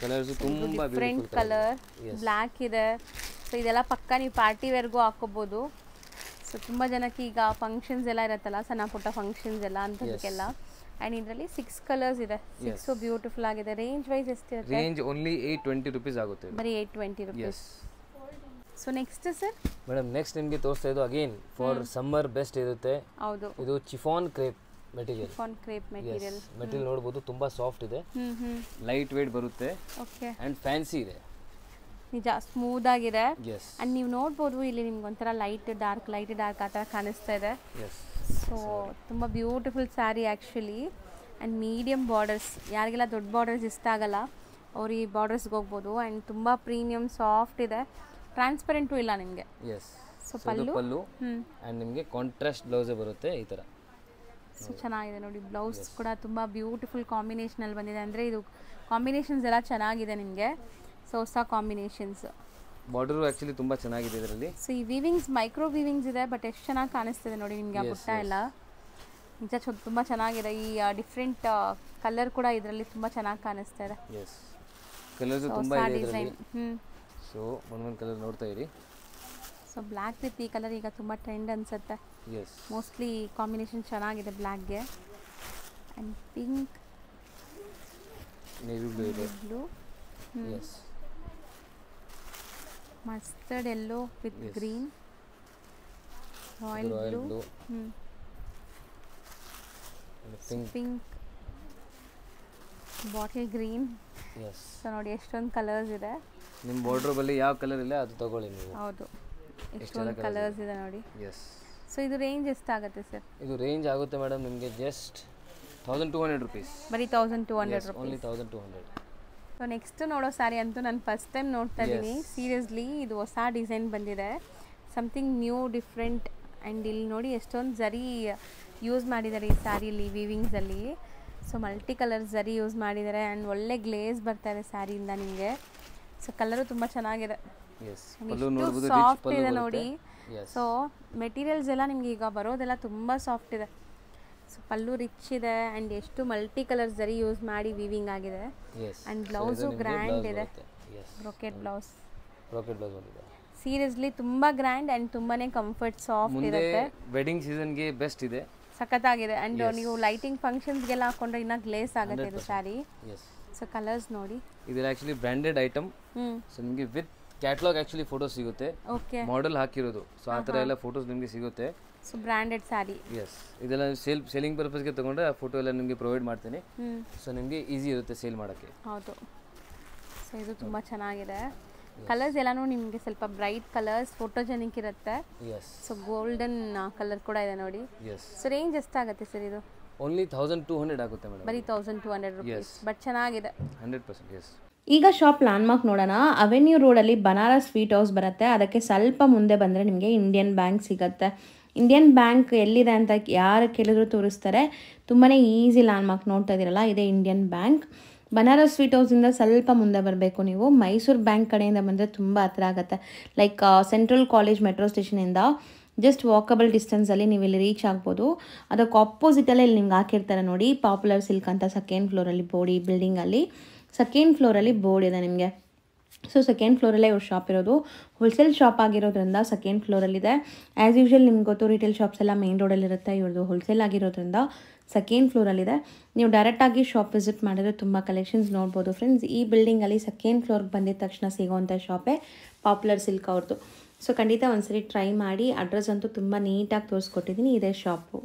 ಕಲರ್ಸ್ ತುಂಬಾ ಡಿಫ್ರೆಂಟ್ ಕಲರ್, ಬ್ಲ್ಯಾಕ್ ಇದೆ. ಸೊ ಇದೆಲ್ಲ ಪಕ್ಕ ನೀವು ಪಾರ್ಟಿ ವೇರ್ಗೂ ಹಾಕೋಬಹುದು. ಸೊ ತುಂಬ ಜನಕ್ಕೆ ಈಗ ಫಂಕ್ಷನ್ಸ್ ಎಲ್ಲ ಇರುತ್ತಲ್ಲ, ಸಣ್ಣ ಪುಟ್ಟ ಫಂಕ್ಷನ್ಸ್ ಎಲ್ಲ ಅಂತದಕ್ಕೆಲ್ಲ. ಆ್ಯಂಡ್ ಇದರಲ್ಲಿ 6 ಕಲರ್ಸ್ ಇದೆ. 6 ಬ್ಯೂಟಿಫುಲ್ ಆಗಿದೆ. ರೇಂಜ್ ವೈಸ್ ಎಷ್ಟಿರುತ್ತೆ? ರೇಂಜ್ ಓನ್ಲಿ 820 ರೂಪೀಸ್ ಆಗುತ್ತೆ. ಬರೀ 820 rupees. So next sir madam, next ನಿಮಗೆ ತೋರಿಸ್ತಾ ಇದ್ದು ಅಗೇನ್ ಫಾರ್ ಸಮ್ಮರ್ ಬೆಸ್ಟ್ ಇರುತ್ತೆ. ಹೌದು, ಇದು ಚಿಫಾನ್ crepe material. ಚಿಫಾನ್ crepe material. Material ನೋಡಬಹುದು, ತುಂಬಾ ಸಾಫ್ಟ್ ಇದೆ, ಲೈಟ್ ವೇಟ್ ಬರುತ್ತೆ. ಓಕೆ. ಅಂಡ್ ಫ್ಯಾನ್ಸಿ ಇದೆ, ನಿಜ ಸ್ಮೂತ್ ಆಗಿದೆ. ಅಂಡ್ ನೀವು ನೋಡ್ಬೋದು ಇಲ್ಲಿ ನಿಮ್ಗೆ ಒಂಥರ ಲೈಟ್ ಡಾರ್ಕ್ ಆ ಥರ ಕಾಣಿಸ್ತಾ ಇದೆ. ಸೊ ತುಂಬ beautiful sari actually. And medium borders, ಯಾರಿಗೆಲ್ಲ ದೊಡ್ಡ ಬಾರ್ಡರ್ಸ್ ಇಷ್ಟ ಆಗಲ್ಲ ಅವ್ರು ಈ ಬಾರ್ಡರ್ಸ್ಗೆ ಹೋಗ್ಬೋದು. ಆ್ಯಂಡ್ ತುಂಬ ಪ್ರೀಮಿಯಮ್ ಸಾಫ್ಟ್ ಇದೆ, ಟ್ರಾನ್ಸ್ಪರೆಂಟು ಇಲ್ಲ ನಿಮಗೆ. ಎಸ್. ಸೊ ಪಲ್ಲು ಆ್ಯಂಡ್ ನಿಮಗೆ ಕಾಂಟ್ರಾಸ್ಟ್ ಬ್ಲೌಸೇ ಬರುತ್ತೆ ಈ ಥರ. ಸೊ ಚೆನ್ನಾಗಿದೆ ನೋಡಿ, ಬ್ಲೌಸ್ ಕೂಡ ತುಂಬ ಬ್ಯೂಟಿಫುಲ್ ಕಾಂಬಿನೇಷನಲ್ಲಿ ಬಂದಿದೆ. ಅಂದರೆ ಇದು ಕಾಂಬಿನೇಷನ್ಸ್ ಎಲ್ಲ ಚೆನ್ನಾಗಿದೆ ನಿಮಗೆ. ಸೊ ಹೊಸ ಕಾಂಬಿನೇಷನ್ಸ್. ಬಾರ್ಡರು ಆ್ಯಕ್ಚುಲಿ ತುಂಬ ಚೆನ್ನಾಗಿದೆ ಇದರಲ್ಲಿ. ಸೊ ಈ ವೀವಿಂಗ್ಸ್ ಮೈಕ್ರೋ ವೀವಿಂಗ್ಸ್ ಇದೆ, ಬಟ್ ಎಷ್ಟು ಚೆನ್ನಾಗಿ ಕಾಣಿಸ್ತಿದೆ ನೋಡಿ ನಿಮಗೆ ಆ ಬುಟ್ಟ ಎಲ್ಲ. ನಿಜ ತುಂಬ ಚೆನ್ನಾಗಿದೆ. ಈ ಡಿಫ್ರೆಂಟ್ ಕಲರ್ ಕೂಡ ಇದರಲ್ಲಿ ತುಂಬ ಚೆನ್ನಾಗಿ ಕಾಣಿಸ್ತಾ ಇದೆ. ಎಸ್, ಕಲರ್ಸು ತುಂಬ ಇದೆ ಇದರಲ್ಲಿ. ಸೊ ಒಂದೊಂದು ಕಲರ್ ನೋಡ್ತಾ ಇರಿ. ಸೊ ಬ್ಲ್ಯಾಕ್ ವಿತ್ ಈ ಕಲರ್ ಈಗ ತುಂಬ ಟ್ರೆಂಡ್ ಅನಿಸುತ್ತೆ. ಎಸ್, ಮೋಸ್ಟ್ಲಿ ಕಾಂಬಿನೇಷನ್ ಚೆನ್ನಾಗಿದೆ ಬ್ಲ್ಯಾಕ್ಗೆ. ಆ್ಯಂಡ್ ಪಿಂಕ್, ನೇವಿ ಬ್ಲೂ ಇದೆ. Blue, yes, mustard yellow with green, royal blue, pink, bottle green. Yes. So ನೋಡಿ ಎಷ್ಟೊಂದು ಕಲರ್ಸ್ ಇದೆ. ನಿಮ್ಮ ಬಾರ್ಡ್ರ್ ಬಲ್ಲಿ ಯಾವ ಕಲರ್ ಇಲ್ಲ ಅದು ತಗೊಳ್ಳಿ ನೀವು. ಹೌದು, ಎಷ್ಟೊಂದು ಕಲರ್ಸ್ ಇದೆ ನೋಡಿ. ಎಸ್. ಸೊ ಇದು ರೇಂಜ್ ಎಷ್ಟಾಗುತ್ತೆ ಸರ್? ಇದು ರೇಂಜ್ ಆಗುತ್ತೆ ಮೇಡಮ್ ನಿಮಗೆ ಜಸ್ಟ್ 1200 rupees. ಬರೀ 1200 rupees. ಓನ್ಲಿ 1200. ಸೊ ನೆಕ್ಸ್ಟ್ ನೋಡೋ ಸ್ಯಾರಿ ಅಂತೂ ನಾನು ಫಸ್ಟ್ ಟೈಮ್ ನೋಡ್ತಾ ಇದ್ದೀನಿ. ಸೀರಿಯಸ್ಲಿ ಇದು ಹೊಸ ಡಿಸೈನ್ ಬಂದಿದೆ, ಸಮಥಿಂಗ್ ನ್ಯೂ ಡಿಫ್ರೆಂಟ್. ಆ್ಯಂಡ್ ಇಲ್ಲಿ ನೋಡಿ ಎಷ್ಟೊಂದು ಜರಿ ಯೂಸ್ ಮಾಡಿದ್ದಾರೆ ಈ ಸ್ಯಾರಿಲಿ, ವೀವಿಂಗ್ಸಲ್ಲಿ. ಸೊ ಮಲ್ಟಿ ಕಲರ್ ಜರಿ ಯೂಸ್ ಮಾಡಿದ್ದಾರೆ. ಆ್ಯಂಡ್ ಒಳ್ಳೆ ಗ್ಲೇಸ್ ಬರ್ತಾಯಿದೆ ಸ್ಯಾರಿಯಿಂದ ನಿಮಗೆ. ಸೊ ಕಲರು ತುಂಬ ಚೆನ್ನಾಗಿದೆ, ಸಾಫ್ಟ್ ಇದೆ ನೋಡಿ. ಸೊ ಮೆಟೀರಿಯಲ್ಸ್ ಎಲ್ಲ ನಿಮ್ಗೆ ಈಗ ಬರೋದೆಲ್ಲ ತುಂಬ ಸಾಫ್ಟ್ ಇದೆ. ಸೊ ಪಲ್ಲು ರಿಚ್ ಇದೆ ಆ್ಯಂಡ್ ಎಷ್ಟು ಮಲ್ಟಿ ಕಲರ್ ಜರಿ ಯೂಸ್ ಮಾಡಿ ವೀವಿಂಗ್ ಆಗಿದೆ. ಆ್ಯಂಡ್ ಬ್ಲೌಸು ಗ್ರ್ಯಾಂಡ್ ಇದೆ, ಬ್ರೊಕೆಟ್ ಬ್ಲೌಸ್. ಸೀರಿಯಸ್ಲಿ ತುಂಬ ಗ್ರ್ಯಾಂಡ್ ಆ್ಯಂಡ್ ತುಂಬಾ ಕಂಫರ್ಟ್, ಸಾಫ್ಟ್ ಇರುತ್ತೆ. ವೆಡ್ಡಿಂಗ್ ಸೀಸನ್ಗೆ ಬೆಸ್ಟ್ ಇದೆ, ಸಖತ್ತಾಗಿದೆ. ಆ್ಯಂಡ್ ನೀವು ಲೈಟಿಂಗ್ ಫಂಕ್ಷನ್ಸ್ಗೆಲ್ಲ ಹಾಕೊಂಡ್ರೆ ಇನ್ನೂ ಗ್ಲೇಸ್ ಆಗುತ್ತೆ ಇದು ಸ್ಯಾರಿ. ಸೊ ಕಲರ್ಸ್ ನೋಡಿ, ಇದು ಆ್ಯಕ್ಚುಲಿ ಬ್ರ್ಯಾಂಡೆಡ್ ಐಟಮ್. ಸೊ ನಿಮಗೆ ವಿತ್ ಕ್ಯಾಟ್ಲಾಗ್ ಆ್ಯಕ್ಚುಲಿ ಫೋಟೋಸ್ ಸಿಗುತ್ತೆ, ಮಾಡೆಲ್ ಹಾಕಿರೋದು. ಸೊ ಆ ಥರ ಎಲ್ಲ ಫೋಟೋಸ್ ನಿಮಗೆ ಸಿಗುತ್ತೆ. So branded sari. ಎಸ್, ಇದೆಲ್ಲ ಸೇಲಿಂಗ್ ಪರ್ಪಸ್ಗೆ ತೊಗೊಂಡ್ರೆ ಆ ಫೋಟೋ ಎಲ್ಲ ನಿಮಗೆ ಪ್ರೊವೈಡ್ ಮಾಡ್ತೀನಿ. ಸೊ ನಿಮಗೆ ಈಸಿ ಇರುತ್ತೆ ಸೇಲ್ ಮಾಡೋಕ್ಕೆ. ಹೌದು. ಸೊ ಇದು ತುಂಬ ಚೆನ್ನಾಗಿದೆ. ಕಲರ್ಸ್ ಎಲ್ಲನೂ ನಿಮಗೆ ಸ್ವಲ್ಪ ಬ್ರೈಟ್ ಕಲರ್ಸ್, ಫೋಟೋಜೆನಿಕ್ ಇರುತ್ತೆ. ಸೊ ಗೋಲ್ಡನ್ ಕಲರ್ ಕೂಡ ಇದೆ ನೋಡಿ. ಸೊ ರೇಂಜ್ ಎಷ್ಟಾಗುತ್ತೆ ಸರ್ ಇದು? ಓನ್ಲಿ 1200 ಆಗುತ್ತೆ ಮೇಡಮ್. ಬರೀ 1200 rupees. ಬಟ್ ಚೆನ್ನಾಗಿದೆ 100%. ಎಸ್. ಈಗ ಶಾಪ್ ಲ್ಯಾಂಡ್ಮಾರ್ಕ್ ನೋಡೋಣ. ಅವೆನ್ಯೂ ರೋಡಲ್ಲಿ ಬನಾರಸ್ ಸ್ವೀಟ್ ಹೌಸ್ ಬರುತ್ತೆ, ಅದಕ್ಕೆ ಸ್ವಲ್ಪ ಮುಂದೆ ಬಂದರೆ ನಿಮಗೆ ಇಂಡಿಯನ್ ಬ್ಯಾಂಕ್ ಸಿಗುತ್ತೆ. ಇಂಡಿಯನ್ ಬ್ಯಾಂಕ್ ಎಲ್ಲಿದೆ ಅಂತ ಯಾರು ಕೇಳಿದ್ರು ತೋರಿಸ್ತಾರೆ. ತುಂಬಾ ಈಸಿ ಲ್ಯಾಂಡ್ಮಾರ್ಕ್ ನೋಡ್ತಾ ಇದ್ದೀರಲ್ಲ, ಇದೇ ಇಂಡಿಯನ್ ಬ್ಯಾಂಕ್. ಬನಾರಸ್ ಸ್ವೀಟ್ ಹೌಸಿಂದ ಸ್ವಲ್ಪ ಮುಂದೆ ಬರಬೇಕು ನೀವು. ಮೈಸೂರು ಬ್ಯಾಂಕ್ ಕಡೆಯಿಂದ ಬಂದರೆ ತುಂಬ ಹತ್ರ ಆಗುತ್ತೆ. ಲೈಕ್ ಸೆಂಟ್ರಲ್ ಕಾಲೇಜ್ ಮೆಟ್ರೋ ಸ್ಟೇಷನಿಂದ ಜಸ್ಟ್ ವಾಕಬಲ್ ಡಿಸ್ಟೆನ್ಸಲ್ಲಿ ನೀವು ಇಲ್ಲಿ ರೀಚ್ ಆಗ್ಬೋದು. ಅದಕ್ಕೆ ಆಪೋಸಿಟಲ್ಲೇ ಇಲ್ಲಿ ನಿಮ್ಗೆ ಹಾಕಿರ್ತಾರೆ ನೋಡಿ, ಪಾಪ್ಯುಲರ್ ಸಿಲ್ಕ್ ಅಂತ. ಸೆಕೆಂಡ್ ಫ್ಲೋರಲ್ಲಿ ಬೋರ್ಡ್, ಈ ಬಿಲ್ಡಿಂಗಲ್ಲಿ ಸೆಕೆಂಡ್ ಫ್ಲೋರಲ್ಲಿ ಬೋರ್ಡ್ ಇದೆ ನಿಮಗೆ. ಸೊ ಸೆಕೆಂಡ್ ಫ್ಲೋರಲ್ಲೇ ಇವ್ರ ಶಾಪ್ ಇರೋದು. ಹೋಲ್ಸೇಲ್ ಶಾಪ್ ಆಗಿರೋದ್ರಿಂದ ಸೆಕೆಂಡ್ ಫ್ಲೋರಲ್ಲಿದೆ. ಆ್ಯಸ್ ಯೂಶ್ವಲ್ ನಿಮ್ಗೆ ಗೊತ್ತು, ರಿಟೇಲ್ ಶಾಪ್ಸ್ ಎಲ್ಲ ಮೇನ್ ರೋಡಲ್ಲಿರುತ್ತೆ. ಇವ್ರದ್ದು ಹೋಲ್ಸೇಲ್ ಆಗಿರೋದ್ರಿಂದ ಸೆಕೆಂಡ್ ಫ್ಲೋರಲ್ಲಿದೆ. ನೀವು ಡೈರೆಕ್ಟಾಗಿ ಶಾಪ್ ವಿಸಿಟ್ ಮಾಡಿದ್ರೆ ತುಂಬ ಕಲೆಕ್ಷನ್ಸ್ ನೋಡ್ಬೋದು ಫ್ರೆಂಡ್ಸ್. ಈ ಬಿಲ್ಡಿಂಗಲ್ಲಿ ಸೆಕೆಂಡ್ ಫ್ಲೋರ್ಗೆ ಬಂದಿದ ತಕ್ಷಣ ಸಿಗೋವಂಥ ಶಾಪೇ ಪಾಪ್ಯುಲರ್ ಸಿಲ್ಕ್ ಅವ್ರದ್ದು. ಸೊ ಖಂಡಿತ ಒಂದ್ಸರಿ ಟ್ರೈ ಮಾಡಿ. ಅಡ್ರೆಸ್ ಅಂತೂ ತುಂಬ ನೀಟಾಗಿ ತೋರಿಸ್ಕೊಟ್ಟಿದ್ದೀನಿ, ಇದೇ ಶಾಪು.